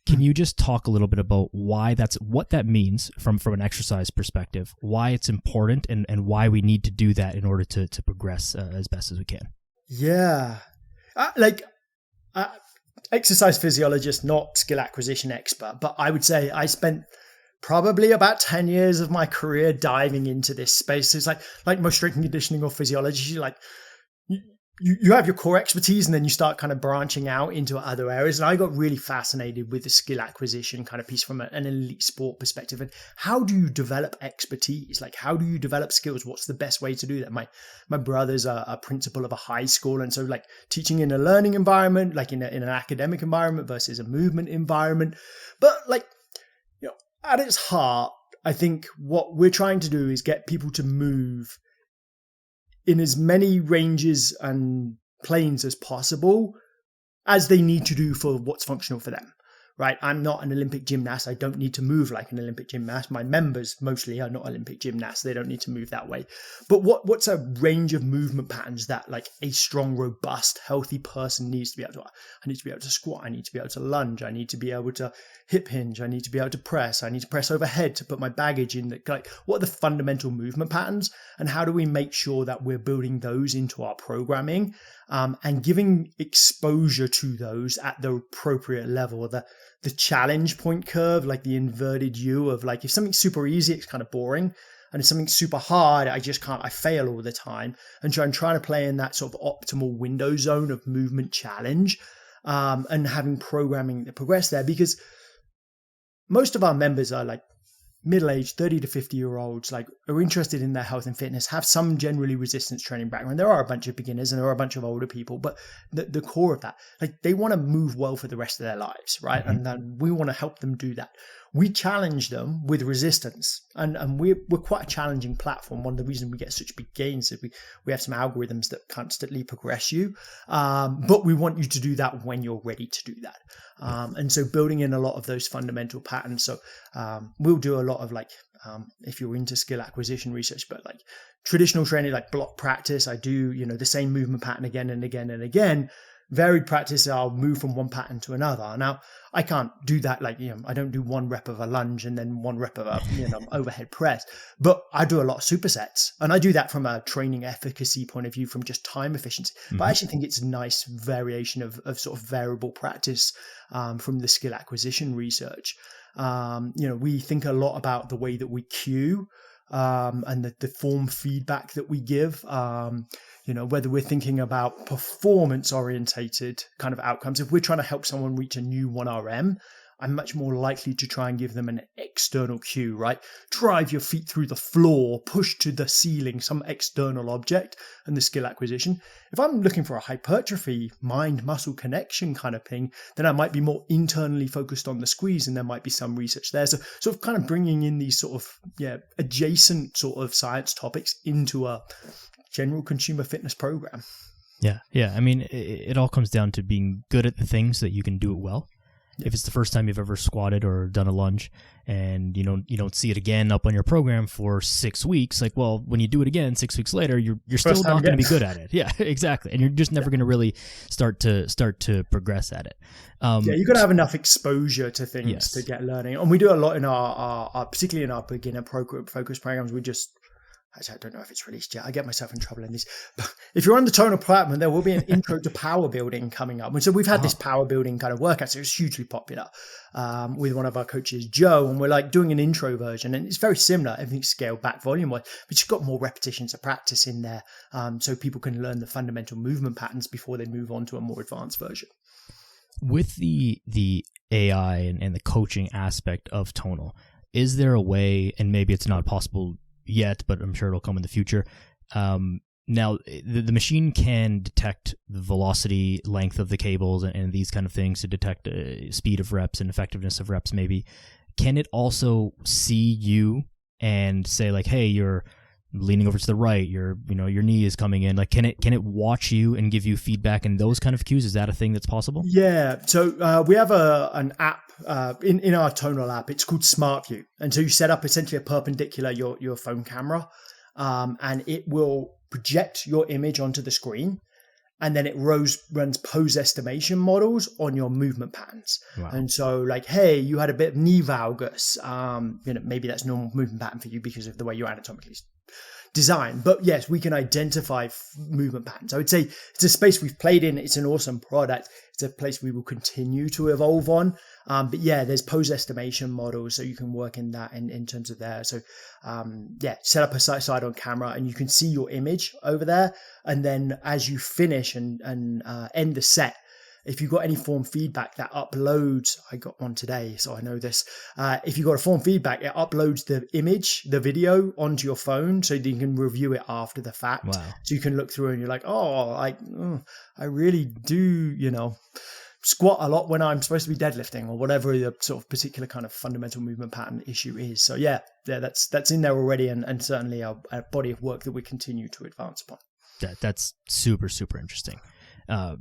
Can you just talk a little bit about what that means from an exercise perspective, why it's important, and why we need to do that in order to progress as best as we can? Yeah. Exercise physiologist, not skill acquisition expert, but I would say I spent probably about 10 years of my career diving into this space. It's like most strength and conditioning or physiology, like you have your core expertise and then you start kind of branching out into other areas. And I got really fascinated with the skill acquisition kind of piece from an elite sport perspective. And how do you develop expertise? Like, how do you develop skills? What's the best way to do that? My brother's a principal of a high school. And so like teaching in a learning environment, like in an academic environment versus a movement environment. But like, you know, at its heart, I think what we're trying to do is get people to move in as many ranges and planes as possible as they need to do for what's functional for them, right? I'm not an Olympic gymnast. I don't need to move like an Olympic gymnast. My members mostly are not Olympic gymnasts. They don't need to move that way. But what's a range of movement patterns that like a strong, robust, healthy person needs to be able to? I need to be able to squat. I need to be able to lunge. I need to be able to hip hinge. I need to be able to press. I need to press overhead to put my baggage in. Like, what are the fundamental movement patterns, and how do we make sure that we're building those into our programming and giving exposure to those at the appropriate level? The challenge point curve, like the inverted U of like, if something's super easy, it's kind of boring. And if something's super hard, I fail all the time. And so I'm trying to play in that sort of optimal window zone of movement challenge and having programming that progress there, because most of our members are like middle-aged, 30 to 50-year-olds, like are interested in their health and fitness, have some generally resistance training background. There are a bunch of beginners and there are a bunch of older people, but the core of that, like they want to move well for the rest of their lives, right? Mm-hmm. And then we want to help them do that. We challenge them with resistance, and we're quite a challenging platform. One of the reasons we get such big gains is we have some algorithms that constantly progress you, but we want you to do that when you're ready to do that. And so building in a lot of those fundamental patterns. So we'll do a lot of like, if you're into skill acquisition research, but like traditional training, like block practice, I do, the same movement pattern again and again and again. Varied practice, I'll move from one pattern to another. Now, I can't do that. Like, I don't do one rep of a lunge and then one rep of a, overhead press, but I do a lot of supersets, and I do that from a training efficacy point of view, from just time efficiency. Mm-hmm. But I actually think it's a nice variation of sort of variable practice from the skill acquisition research. We think a lot about the way that we cue and the form feedback that we give. Whether we're thinking about performance orientated kind of outcomes. If we're trying to help someone reach a new 1RM, I'm much more likely to try and give them an external cue, right? Drive your feet through the floor, push to the ceiling, some external object, and the skill acquisition. If I'm looking for a hypertrophy, mind-muscle connection kind of thing, then I might be more internally focused on the squeeze, and there might be some research there. So sort of kind of bringing in these sort of, adjacent sort of science topics into a general consumer fitness program. Yeah. I mean, it all comes down to being good at the things that you can do it well. If it's the first time you've ever squatted or done a lunge and you don't see it again up on your program for 6 weeks, like, well, when you do it again 6 weeks later, you're still not going to be good at it. Yeah, exactly. And you're just never going to really start to progress at it. You've got to have enough exposure to things to get learning. And we do a lot in our particularly in our beginner focus programs. Actually, I don't know if it's released yet. I get myself in trouble in this. But if you're on the Tonal platform, there will be an intro to power building coming up. And so we've had this power building kind of workout. So it's hugely popular with one of our coaches, Joe. And we're like doing an intro version. And it's very similar. Everything's scaled back volume-wise. But you've got more repetitions of practice in there so people can learn the fundamental movement patterns before they move on to a more advanced version. With the AI and the coaching aspect of Tonal, is there a way, and maybe it's not possible yet, but I'm sure it'll come in the future, Now, the machine can detect the velocity, length of the cables, and these kind of things to detect speed of reps and effectiveness of reps maybe. Can it also see you and say like, hey, you're leaning over to the right, your knee is coming in? Like, can it watch you and give you feedback and those kind of cues? Is that a thing that's possible? Yeah. So we have an app in our Tonal app. It's called Smart View. And so you set up essentially a perpendicular, your phone camera, and it will project your image onto the screen, and then it runs pose estimation models on your movement patterns. Wow. And so like, hey, you had a bit of knee valgus. Maybe that's normal movement pattern for you because of the way you're anatomically designed. But yes, we can identify movement patterns. I would say it's a space we've played in. It's an awesome product. It's a place we will continue to evolve on. But yeah, there's pose estimation models, so you can work in that in terms of there. So set up a side on camera and you can see your image over there. And then as you finish and end the set, if you've got any form feedback that uploads, I got one today, so I know this. If you've got a form feedback, it uploads the image, the video onto your phone so that you can review it after the fact. Wow. So you can look through and you're like, I really do, squat a lot when I'm supposed to be deadlifting or whatever the sort of particular kind of fundamental movement pattern issue is. So yeah, that's in there already and certainly a body of work that we continue to advance upon. That's super, super interesting.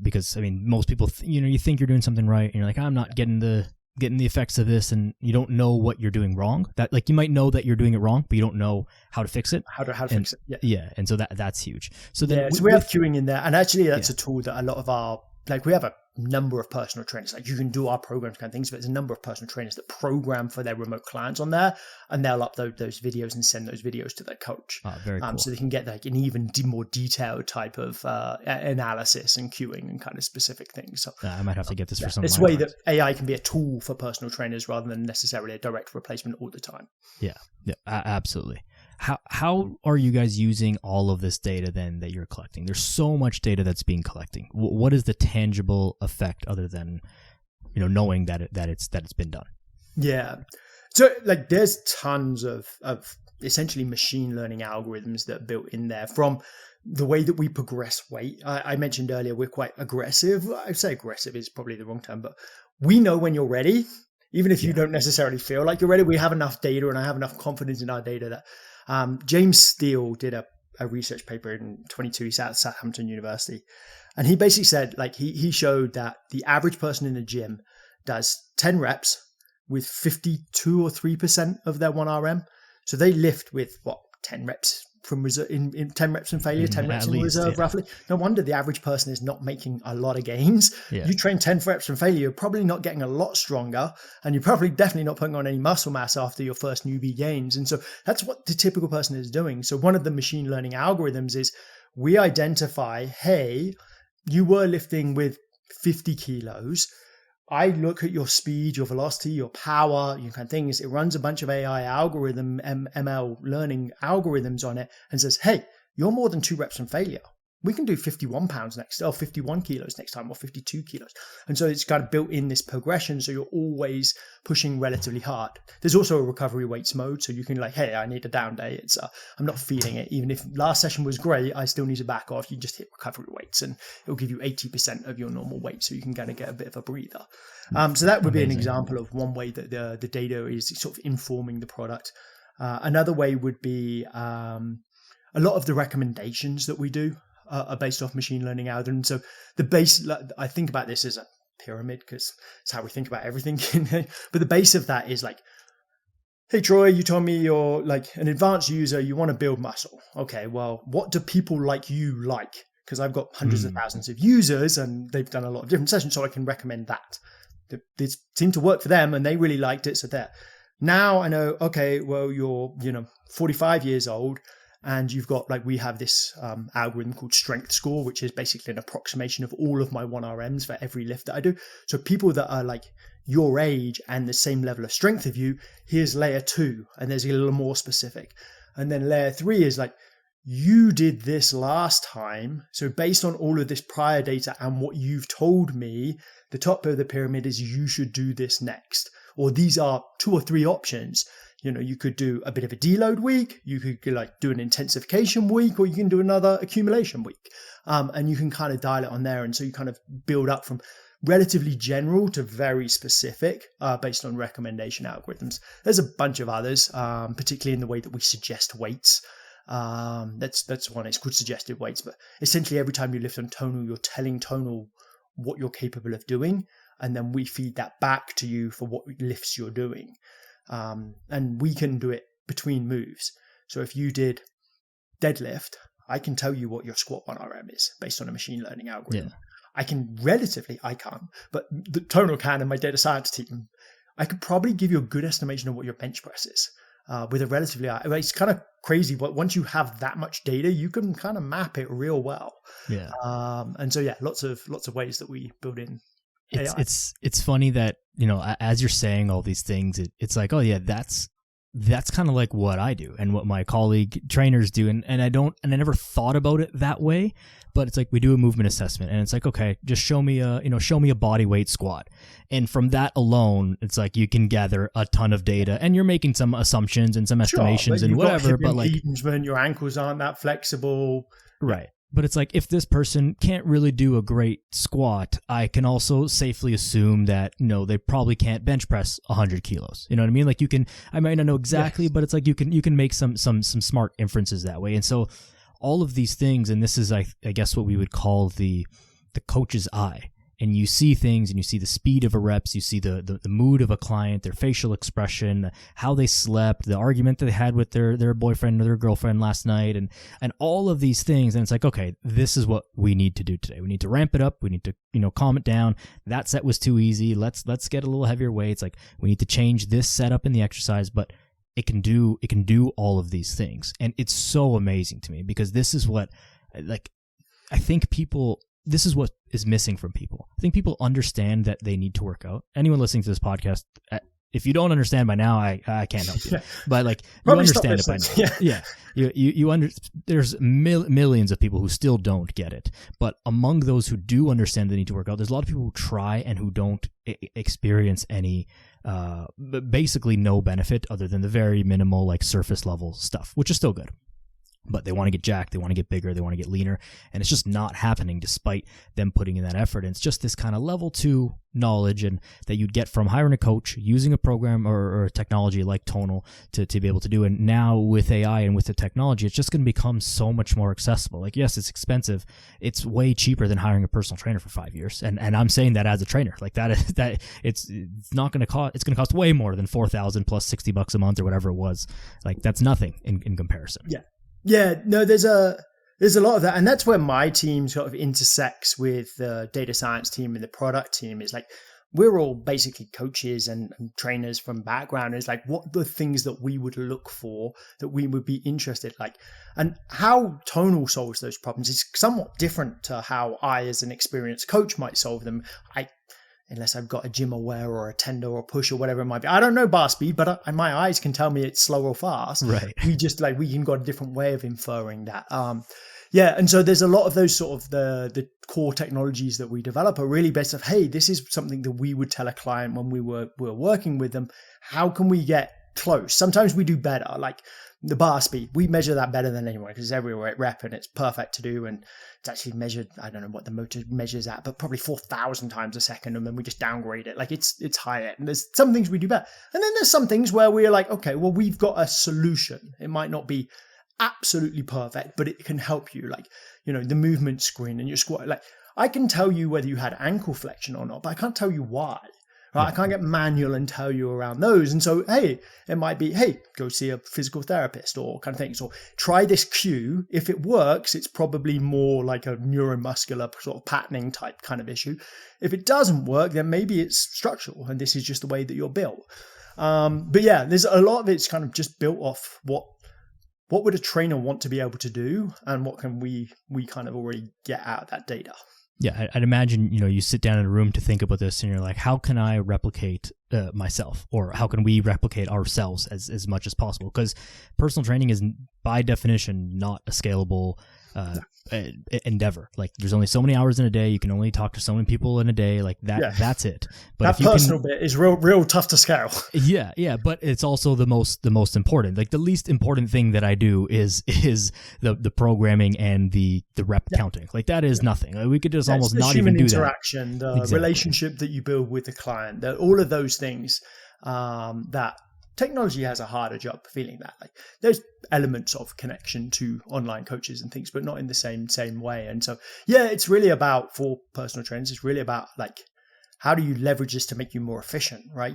Because I mean, most people, you think you're doing something right, and you're like, I'm not getting the effects of this, and you don't know what you're doing wrong. That like you might know that you're doing it wrong, but you don't know how to fix it. How to fix it? Yeah, and so that's huge. So then, so we have queuing in there, and actually that's a tool that a lot of our we have a number of personal trainers. Like you can do our programs kind of things, but there's a number of personal trainers that program for their remote clients on there, and they'll upload those videos and send those videos to their coach. Oh, very cool. So they can get like an even more detailed type of analysis and queuing and kind of specific things. So I might have to get this for some. This way that AI can be a tool for personal trainers rather than necessarily a direct replacement all the time. Yeah, absolutely. How are you guys using all of this data then that you're collecting? There's so much data that's being collected. What is the tangible effect other than knowing that it's been done? Yeah, so like there's tons of essentially machine learning algorithms that are built in there from the way that we progress weight. I mentioned earlier we're quite aggressive. I'd say aggressive is probably the wrong term, but we know when you're ready. Even if you don't necessarily feel like you're ready, we have enough data, and I have enough confidence in our data that James Steele did a research paper in 22. He's at Southampton University. And he basically said, like, he showed that the average person in the gym does 10 reps with 52 or 3% of their 1RM. So they lift with 10 reps from reserve, in 10 reps in failure, 10 reps in reserve, roughly. No wonder the average person is not making a lot of gains. Yeah. You train 10 reps from failure, you're probably not getting a lot stronger, and you're probably definitely not putting on any muscle mass after your first newbie gains. And so that's what the typical person is doing. So one of the machine learning algorithms is we identify, hey, you were lifting with 50 kilos. I look at your speed, your velocity, your power, you kind of things. It runs a bunch of AI algorithm, ML learning algorithms on it and says, hey, you're more than 2 reps from failure. We can do 51 pounds next, or 51 kilos next time, or 52 kilos. And so it's kind of built in this progression. So you're always pushing relatively hard. There's also a recovery weights mode. So you can hey, I need a down day. I'm not feeling it. Even if last session was great, I still need to back off. You just hit recovery weights and it'll give you 80% of your normal weight. So you can kind of get a bit of a breather. So that would be an example of one way that the data is sort of informing the product. Another way would be a lot of the recommendations that we do are based off machine learning algorithms. So the base, I think about this as a pyramid because it's how we think about everything. But the base of that is like, hey, Troy, you told me you're like an advanced user. You want to build muscle. Okay, well, what do people like you like? Because I've got hundreds of thousands of users and they've done a lot of different sessions, so I can recommend that. This seemed to work for them and they really liked it. So there. Now I know, okay, well, you're 45 years old. And you've got we have this algorithm called strength score, which is basically an approximation of all of my 1RMs for every lift that I do. So people that are like your age and the same level of strength of you, here's layer 2, and there's a little more specific. And then layer 3 is like, you did this last time. So based on all of this prior data and what you've told me, the top of the pyramid is you should do this next. Or these are 2 or 3 options. You could do a bit of a deload week, you could like do an intensification week, or you can do another accumulation week. And you can kind of dial it on there. And so you kind of build up from relatively general to very specific based on recommendation algorithms. There's a bunch of others, particularly in the way that we suggest weights. That's one. It's called suggested weights, but essentially every time you lift on Tonal, you're telling Tonal what you're capable of doing, and then we feed that back to you for what lifts you're doing. And we can do it between moves. So if you did deadlift, I can tell you what your squat 1RM is based on a machine learning algorithm. Yeah. I can't, but the Tonal can, and my data science team, I could probably give you a good estimation of what your bench press is with a relatively, it's kind of crazy, but once you have that much data, you can kind of map it real well. Yeah. And so, yeah, lots of ways that we build in AI. It's funny that, as you're saying all these things, it's like, oh yeah, that's kind of like what I do and what my colleague trainers do. And I never thought about it that way, but it's like we do a movement assessment and it's like, okay, just show me a body weight squat. And from that alone, it's like you can gather a ton of data and you're making some assumptions and some estimations and whatever, but like your ankles aren't that flexible. Right. But it's like, if this person can't really do a great squat, I can also safely assume that, they probably can't bench press 100 kilos. You know what I mean? Like I might not know exactly, yes, but it's like you can make some smart inferences that way. And so all of these things, and this is, I guess, what we would call the coach's eye. And you see things, and you see the speed of a reps, you see the mood of a client, their facial expression, how they slept, the argument that they had with their boyfriend or their girlfriend last night, and all of these things. And it's like, okay, this is what we need to do today. We need to ramp it up. We need to, calm it down. That set was too easy. Let's get a little heavier weights. Like, we need to change this setup in the exercise, but it can do all of these things. And it's so amazing to me, because this is what, like, I think this is what is missing from people. I think people understand that they need to work out. Anyone listening to this podcast, if you don't understand by now, I can't help you. Yeah. But like, you understand it by now. Yeah. You there's millions of people who still don't get it. But among those who do understand they need to work out, there's a lot of people who try and who don't experience any, basically no benefit other than the very minimal, like, surface level stuff, which is still good. But they want to get jacked, they want to get bigger, they want to get leaner, and it's just not happening despite them putting in that effort. And it's just this kind of level 2 knowledge and that you'd get from hiring a coach, using a program or a technology like Tonal to be able to do. And now with AI and with the technology, it's just going to become so much more accessible. Like, yes, it's expensive. It's way cheaper than hiring a personal trainer for 5 years. And I'm saying that as a trainer, like that it's not going to cost, it's going to cost way more than $4,000 plus $60 a month or whatever it was. Like, that's nothing in comparison. Yeah. Yeah, no, there's a lot of that. And that's where my team sort of intersects with the data science team and the product team. Is like, we're all basically coaches and trainers from background. It's like, what are the things that we would look for, that we would be interested, like, and how Tonal solves those problems is somewhat different to how I, as an experienced coach, might solve them. Unless I've got a gym aware or a tender or push or whatever it might be. I don't know bar speed, but my eyes can tell me it's slow or fast. Right. We can got a different way of inferring that. And so there's a lot of those sort of the core technologies that we develop are really based off, hey, this is something that we would tell a client when we were working with them. How can we get close? Sometimes we do better, like the bar speed. We measure that better than anyone because it's everywhere at rep and it's perfect to do. And it's actually measured, I don't know what the motor measures at, but probably 4,000 times a second. And then we just downgrade it. Like, it's higher. And there's some things we do better. And then there's some things where we're like, okay, well, we've got a solution. It might not be absolutely perfect, but it can help you. Like, the movement screen and your squat. Like, I can tell you whether you had ankle flexion or not, but I can't tell you why. Right? I can't get manual and tell you around those. And so, hey, it might be, hey, go see a physical therapist or kind of things. Or try this cue. If it works, it's probably more like a neuromuscular sort of patterning type kind of issue. If it doesn't work, then maybe it's structural and this is just the way that you're built. But yeah, there's a lot of it's kind of just built off what would a trainer want to be able to do and what can we kind of already get out of that data. Yeah, I'd imagine, you sit down in a room to think about this and you're like, how can I replicate myself, or how can we replicate ourselves as much as possible? Because personal training is by definition not a scalable endeavor. Like there's only so many hours in a day. You can only talk to so many people in a day. Like that. Yeah. That's it. But that personal bit is real tough to scale. Yeah. But it's also the most important. Like the least important thing that I do is the programming and the rep counting. Like that is nothing. Like, we could just almost not even do that. Interaction, the relationship that you build with the client, all of those things that technology has a harder job feeling that. Like there's elements of connection to online coaches and things, but not in the same way. And so, yeah, it's really about, for personal trainers, it's really about like, how do you leverage this to make you more efficient, right?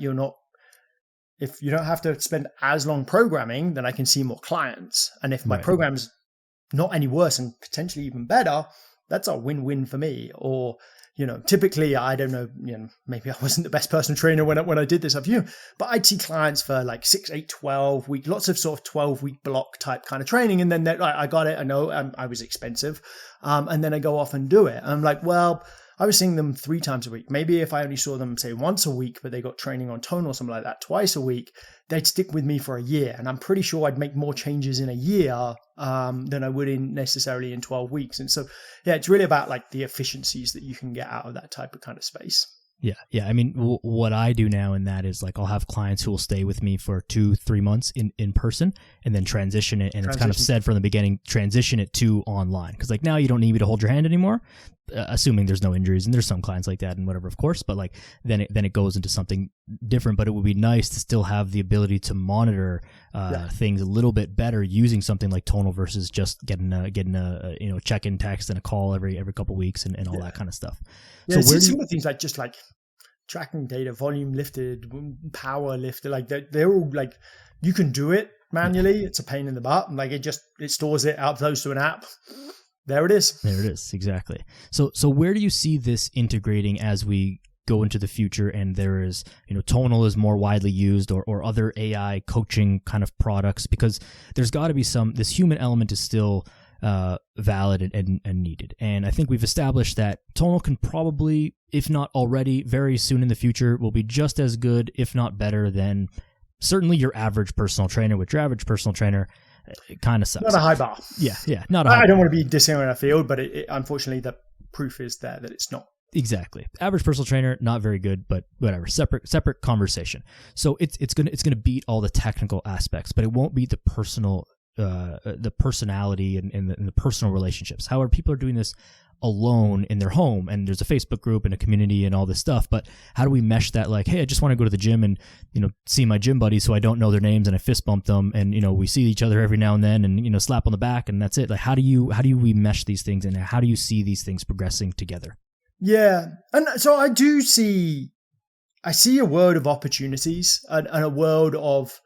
If you don't have to spend as long programming, then I can see more clients. And if my program's not any worse and potentially even better, that's a win-win for me. Or, typically, I don't know, maybe I wasn't the best personal trainer when I did this up here, but I'd see clients for like 6, 8, 12 week, lots of sort of 12-week block type kind of training. And then I got it. I know I was expensive. And then I go off and do it. I'm like, well, I was seeing them 3 times a week. Maybe if I only saw them, say, once a week, but they got training on Tonal or something like that twice a week, they'd stick with me for a year. And I'm pretty sure I'd make more changes in a year than I would necessarily in 12 weeks. And so, yeah, it's really about like the efficiencies that you can get out of that type of kind of space. Yeah. I mean, what I do now in that is like I'll have clients who will stay with me for 2-3 months in person and then transition it. And it's kind of said from the beginning, transition it to online. Because like now you don't need me to hold your hand anymore, assuming there's no injuries. And there's some clients like that and whatever, of course. But like then it goes into something different. But it would be nice to still have the ability to monitor things a little bit better using something like Tonal versus just getting a check-in text and a call every couple of weeks and all that kind of stuff. Yeah, so some of the things like just like tracking data, volume lifted, power lifted, like they're all like, you can do it manually. It's a pain in the butt. Like it stores it, uploads to an app. There it is. Exactly. So where do you see this integrating as we go into the future and there is, Tonal is more widely used or other AI coaching kind of products? Because there's got to be this human element is still valid and needed. And I think we've established that Tonal can probably, if not already, very soon in the future will be just as good, if not better than certainly your average personal trainer, which your average personal trainer kind of sucks. Not a high bar. Yeah. Not a high bar. I don't want to be dissing on a field, but unfortunately the proof is there that it's not. Exactly. Average personal trainer, not very good, but whatever. Separate conversation. So it's gonna beat all the technical aspects, but it won't beat the personality and the personal relationships. However, people are doing this alone in their home, and there's a Facebook group and a community and all this stuff. But how do we mesh that? Like, hey, I just want to go to the gym and see my gym buddies who I don't know their names and I fist bump them, and we see each other every now and then, and slap on the back, and that's it. Like, how do we mesh these things, and how do you see these things progressing together? Yeah, and so I see a world of opportunities and a world of.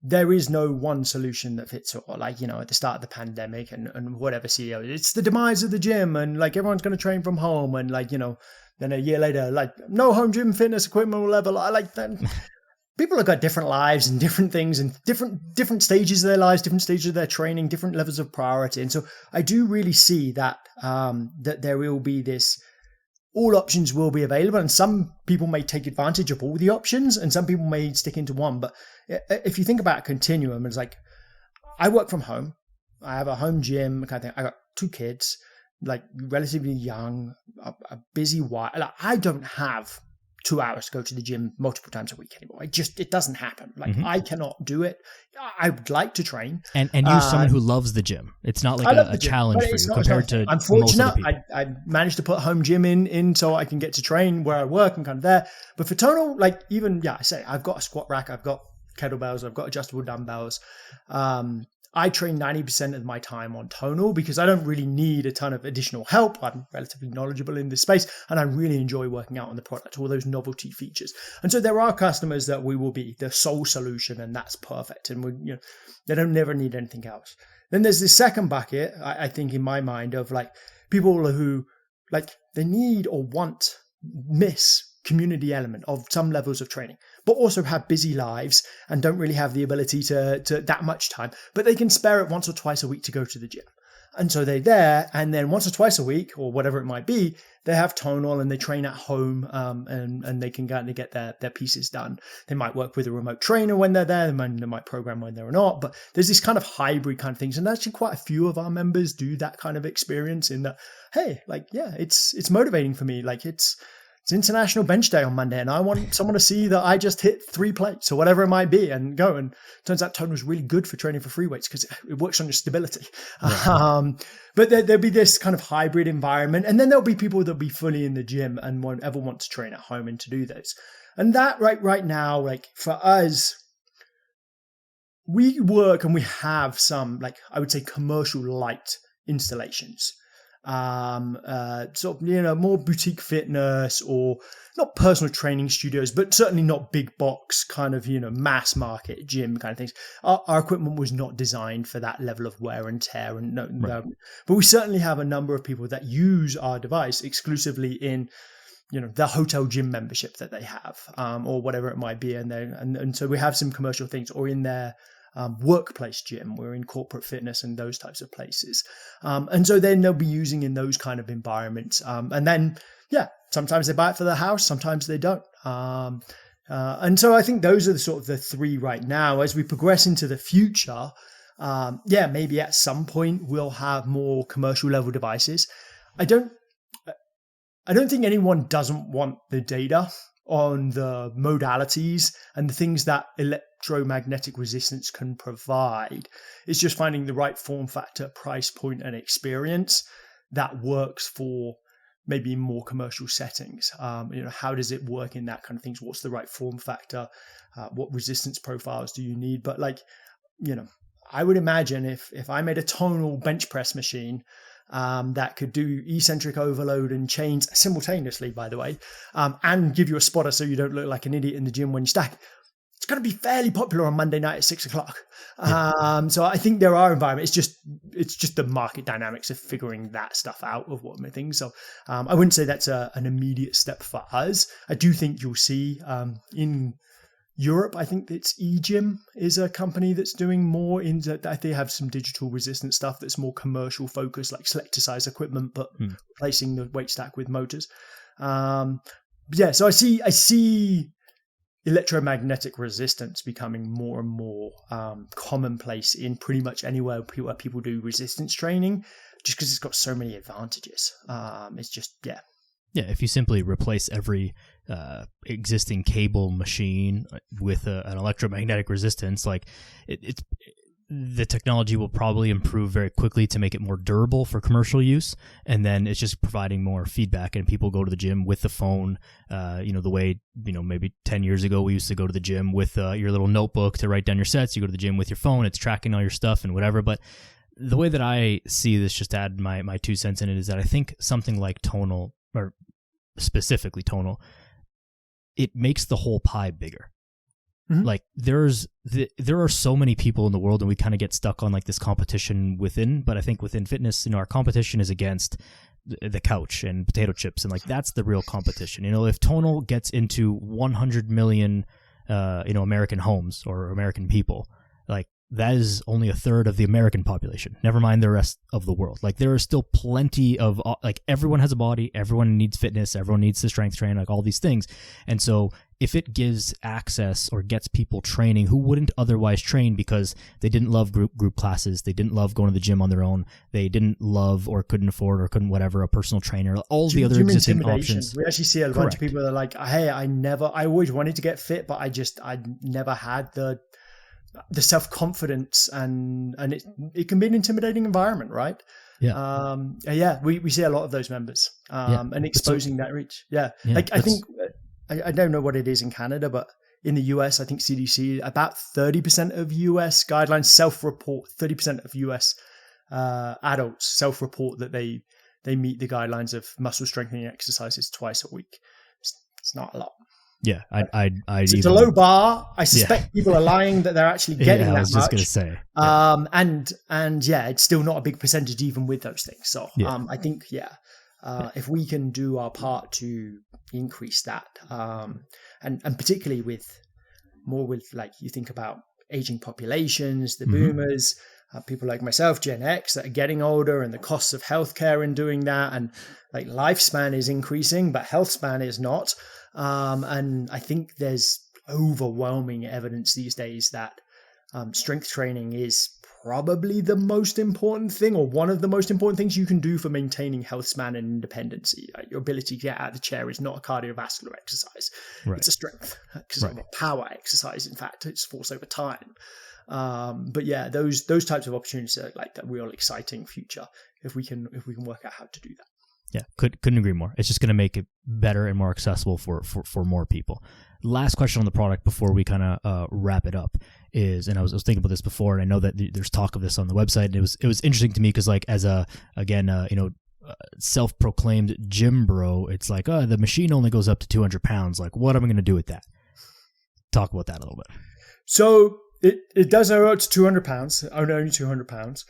There is no one solution that fits all. Like, at the start of the pandemic and whatever CEO, it's the demise of the gym and like everyone's going to train from home. And like, then a year later, like no home gym fitness equipment will level. I like that. People have got different lives and different things and different stages of their lives, different stages of their training, different levels of priority. And so I do really see that, that there will be all options will be available, and some people may take advantage of all the options and some people may stick into one. But if you think about a continuum, it's like I work from home. I have a home gym kind of thing. I got 2 kids, like relatively young, a busy wife. Like, I don't have 2 hours to go to the gym multiple times a week anymore. It doesn't happen. Like I cannot do it. I would like to train. And you're someone who loves the gym. It's not like a challenge for you compared to I'm fortunate. Most of the people. I managed to put home gym in so I can get to train where I work and kind of there. But for Tonal, like I say I've got a squat rack, I've got kettlebells, I've got adjustable dumbbells. I train 90% of my time on Tonal because I don't really need a ton of additional help. I'm relatively knowledgeable in this space and I really enjoy working out on the product, all those novelty features. And so there are customers that we will be the sole solution and that's perfect. And they don't never need anything else. Then there's this second bucket, I think in my mind, of like people who like they need or miss community element of some levels of training, but also have busy lives and don't really have the ability to that much time, but they can spare it once or twice a week to go to the gym. And so they're there, and then once or twice a week, or whatever it might be, they have Tonal and they train at home, and they can get their pieces done. They might work with a remote trainer when they're there. They might program when they're not. But there's this kind of hybrid kind of things, and actually quite a few of our members do that kind of experience. In that, hey, like, yeah, it's motivating for me. Like it's International Bench Day on Monday, and I want someone to see that I just hit 3 plates or whatever it might be, and go. And turns out Tonal is really good for training for free weights because it works on your stability. Right. But there'll be this kind of hybrid environment, and then there'll be people that'll be fully in the gym and won't ever want to train at home and to do those. And that right now, like for us, we work and we have some, like I would say, commercial light installations. Sort of, more boutique fitness, or not personal training studios, but certainly not big box kind of, mass market gym kind of things. Our equipment was not designed for that level of wear and tear, and no, but we certainly have a number of people that use our device exclusively in, the hotel gym membership that they have, or whatever it might be. And so we have some commercial things, or in their workplace gym. We're in corporate fitness and those types of places. And so then they'll be using in those kind of environments. And then, sometimes they buy it for their house, sometimes they don't. And so I think those are the sort of the 3 right now. As we progress into the future, maybe at some point we'll have more commercial level devices. I don't think anyone doesn't want the data on the modalities and the things that electromagnetic resistance can provide. It's just finding the right form factor, price point, and experience that works for maybe more commercial settings. How does it work in that kind of things? What's the right form factor? What resistance profiles do you need? But I would imagine if I made a Tonal bench press machine that could do eccentric overload and chains simultaneously, by the way, and give you a spotter so you don't look like an idiot in the gym when you stack, it's going to be fairly popular on Monday night at 6:00. So I think there are environments. It's just the market dynamics of figuring that stuff out of what things. So I wouldn't say that's an immediate step for us. I do think you'll see in Europe, I think it's eGym is a company that's doing more in that. They have some digital resistance stuff that's more commercial focused, like selector size equipment, but replacing the weight stack with motors. So I see electromagnetic resistance becoming more and more commonplace in pretty much anywhere where people do resistance training, just because it's got so many advantages. It's just, Yeah, if you simply replace every existing cable machine with an electromagnetic resistance, like the technology will probably improve very quickly to make it more durable for commercial use, and then it's just providing more feedback. And people go to the gym with the phone, the way maybe 10 years ago we used to go to the gym with your little notebook to write down your sets. You go to the gym with your phone; it's tracking all your stuff and whatever. But the way that I see this, just to add my 2 cents in it, is that I think something like Tonal, or specifically Tonal, it makes the whole pie bigger. Mm-hmm. Like there are so many people in the world, and we kind of get stuck on like this competition within. But I think within fitness, our competition is against the couch and potato chips, and like that's the real competition. If Tonal gets into 100 million, American homes or American people, like that is only a third of the American population. Never mind the rest of the world. Like there are still plenty of, like everyone has a body, everyone needs fitness, everyone needs to strength train, like all these things. And so if it gives access or gets people training who wouldn't otherwise train because they didn't love group classes, they didn't love going to the gym on their own, they didn't love or couldn't afford or couldn't whatever, a personal trainer, all the other existing options. We actually see a bunch of people that are like, hey, I always wanted to get fit, but I never had the self-confidence, and it can be an intimidating environment, right? We see a lot of those members and exposing that reach. I think I don't know what it is in Canada, but in the US, I think CDC, about 30% of US guidelines self-report, 30% of US adults self-report that they meet the guidelines of muscle strengthening exercises twice a week. It's not a lot. Yeah, it's a low bar. I suspect people are lying that they're actually getting that much. I was just going to say. And it's still not a big percentage even with those things. So I think if we can do our part to increase that, and particularly with like you think about aging populations, the boomers, people like myself, Gen X, that are getting older, and the costs of healthcare in doing that, and like lifespan is increasing, but health span is not. And I think there's overwhelming evidence these days that strength training is probably the most important thing, or one of the most important things you can do for maintaining health span and independency. Your ability to get out of the chair is not a cardiovascular exercise. Right. It's a strength, right. A power exercise. In fact, it's force over time. But yeah, those types of opportunities are like that real exciting future if we can work out how to do that. Yeah, couldn't agree more. It's just going to make it better and more accessible for more people. Last question on the product before we kind of wrap it up is, and I was thinking about this before, and I know that there's talk of this on the website, and it was interesting to me because like as a self-proclaimed gym bro, it's like, the machine only goes up to 200 pounds. Like, what am I going to do with that? Talk about that a little bit. So it does go up to 200 pounds, only 200 pounds.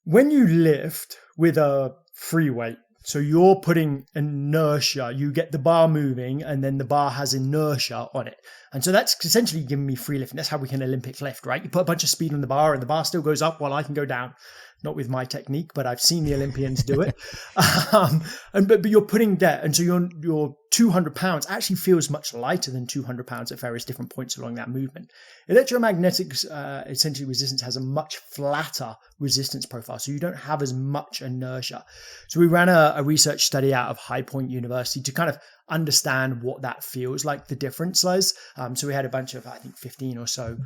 When you lift with a free weight, so you're putting inertia, you get the bar moving, and then the bar has inertia on it. And so that's essentially giving me free lifting. That's how we can Olympic lift, right? You put a bunch of speed on the bar and the bar still goes up while I can go down. Not with my technique, but I've seen the Olympians do it. But you're putting that, and so your 200 pounds actually feels much lighter than 200 pounds at various different points along that movement. Electromagnetics, essentially resistance, has a much flatter resistance profile, so you don't have as much inertia. So we ran a research study out of High Point University to kind of understand what that feels like, the difference was. So we had a bunch of, I think, 15 or so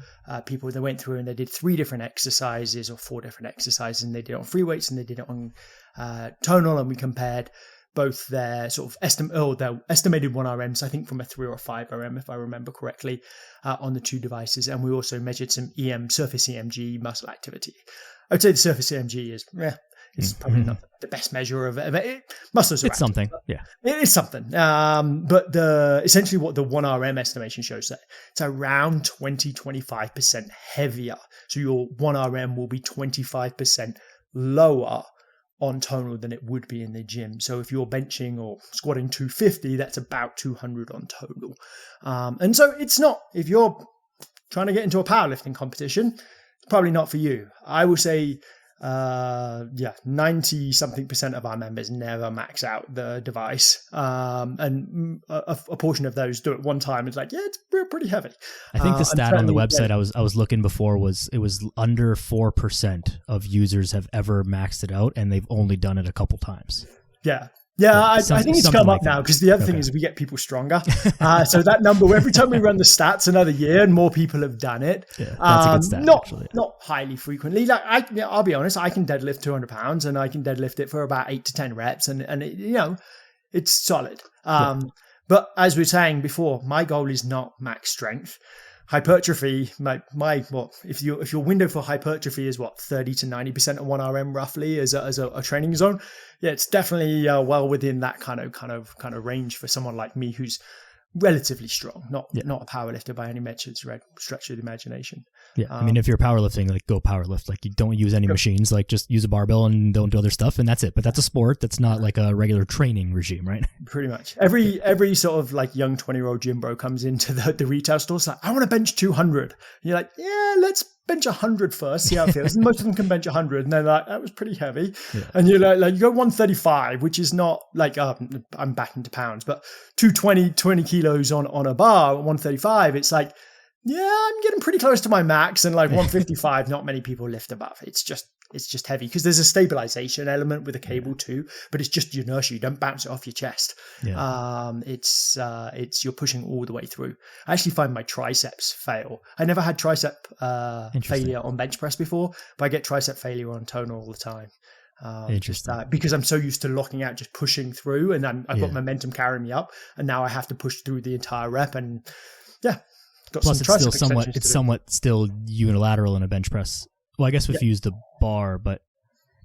people that went through, and they did 3 different exercises or 4 different exercises, and they did it on free weights and they did it on tonal, and we compared both their sort of their estimated 1RMs, I think from a 3 or a 5RM, if I remember correctly, on the 2 devices. And we also measured some surface EMG muscle activity. I would say the surface EMG is, it's probably not the best measure of it. Muscles are active. Something, yeah. It is something. But essentially what the 1RM estimation shows, that it's around 20-25% heavier. So your 1RM will be 25% lower on tonal than it would be in the gym. So if you're benching or squatting 250, that's about 200 on tonal. And so it's not, if you're trying to get into a powerlifting competition, it's probably not for you. I will say 90 something % of our members never max out the device, and a portion of those do it one time. It's like, it's pretty heavy. I think the stat on the website I was looking before was it was under 4% of users have ever maxed it out, and they've only done it a couple times. I think it's come up now because the other thing is we get people stronger. So that number, every time we run the stats another year and more people have done it, that's a good stat, not highly frequently. Like I'll be honest, I can deadlift 200 pounds and I can deadlift it for about 8 to 10 reps, and it, it's solid. But as we were saying before, my goal is not max strength. Hypertrophy, if your window for hypertrophy is 30 to 90% of 1RM roughly as a training zone, it's definitely well within that kind of range for someone like me who's relatively strong, not a powerlifter by any stretch of the imagination. I mean, if you're powerlifting, like go powerlift, like you don't use any machines, like just use a barbell and don't do other stuff, and that's it. But that's a sport. That's not like a regular training regime, right? Pretty much. Every sort of like young 20-year-old gym bro comes into the retail store, like, I want to bench 200. And you're like, let's bench 100 first, see how it feels. And most of them can bench 100, and they're like, that was pretty heavy. And you're like you go 135, which is not like I'm back into pounds, but 20 kilos on a bar at 135, it's like, I'm getting pretty close to my max. And like 155, not many people lift above. It's just heavy because there's a stabilization element with a cable too, but it's just inertia. You don't bounce it off your chest. It's you're pushing all the way through. I actually find my triceps fail. I never had tricep failure on bench press before, but I get tricep failure on tonal all the time. Interesting. Because I'm so used to locking out, just pushing through, and I've got momentum carrying me up, and now I have to push through the entire rep, and plus it's somewhat still unilateral in a bench press. Well, I guess if you use the bar, but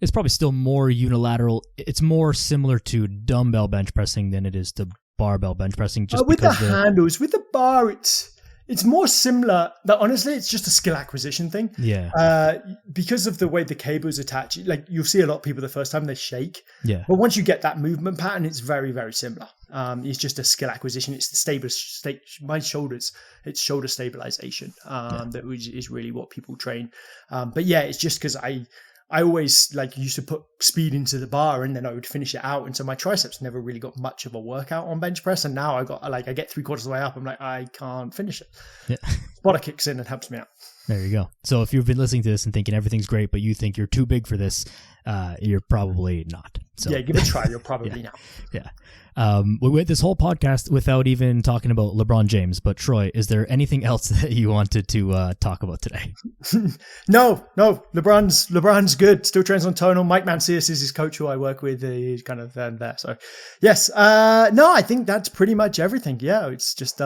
it's probably still more unilateral. It's more similar to dumbbell bench pressing than it is to barbell bench pressing. Just with the handles, with the bar, it's It's more similar. That honestly, it's just a skill acquisition thing. Yeah. Because of the way the cables attach, like you'll see a lot of people the first time they shake. Yeah. But once you get that movement pattern, it's very, very similar. It's just a skill acquisition. It's the my shoulders. It's shoulder stabilization. That is really what people train. But yeah, it's just because I always used to put speed into the bar and then I would finish it out. And so my triceps never really got much of a workout on bench press. And now I get 3/4 of the way up. I'm like, I can't finish it. Yeah. Spotter kicks in and helps me out. There you go. So if you've been listening to this and thinking everything's great, but you think you're too big for this, you're probably not. So yeah, give it a try. You're probably not. Yeah. We went this whole podcast without even talking about LeBron James. But Troy, is there anything else that you wanted to talk about today? No. LeBron's good. Still trains on Tonal. Mike Mancias is his coach who I work with. He's kind of there. So yes. No, I think that's pretty much everything. Yeah, it's just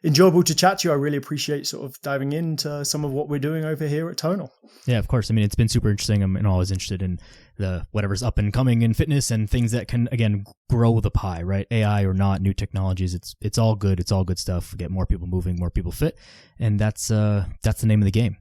enjoyable to chat to you. I really appreciate sort of diving into some of what we're doing over here at Tonal. Yeah, of course. I mean, it's been super interesting. I'm always interested in the whatever's up and coming in fitness and things that can, again, grow the pie, right? AI or not, new technologies. It's all good. It's all good stuff. Get more people moving, more people fit. And that's the name of the game.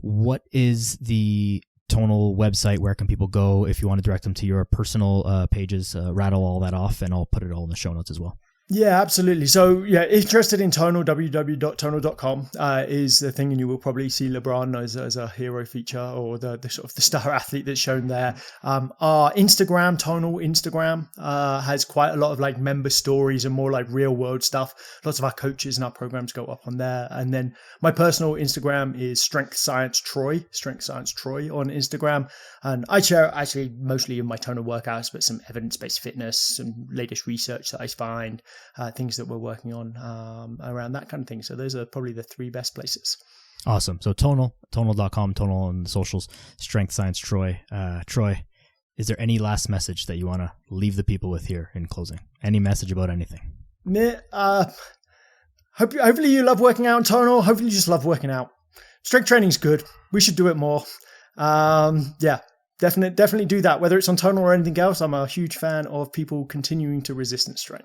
What is the Tonal website? Where can people go if you want to direct them to your personal pages? Rattle all that off and I'll put it all in the show notes as well. Yeah, absolutely. So yeah, interested in Tonal, www.tonal.com is the thing, and you will probably see LeBron as a hero feature or the sort of the star athlete that's shown there. Our Instagram, Tonal Instagram, has quite a lot of member stories and more real world stuff. Lots of our coaches and our programs go up on there. And then my personal Instagram is Strength Science Troy on Instagram. And I share actually mostly in my Tonal workouts, but some evidence-based fitness, some latest research that I find, things that we're working on around that kind of thing. So those are probably the three best places. Awesome. So tonal.com, Tonal on the socials, Strength Science Troy. Troy, is there any last message that you want to leave the people with here in closing? Any message about anything? Hopefully you love working out on Tonal. Hopefully you just love working out. Strength training's good. We should do it more. Yeah. Definitely do that. Whether it's on Tonal or anything else, I'm a huge fan of people continuing to resistance train.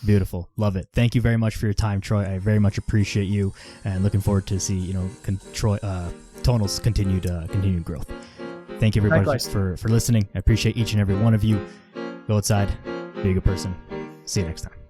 Beautiful. Love it. Thank you very much for your time, Troy. I very much appreciate you and looking forward to see, Tonal's continued growth. Thank you everybody for listening. I appreciate each and every one of you. Go outside, be a good person. See you next time.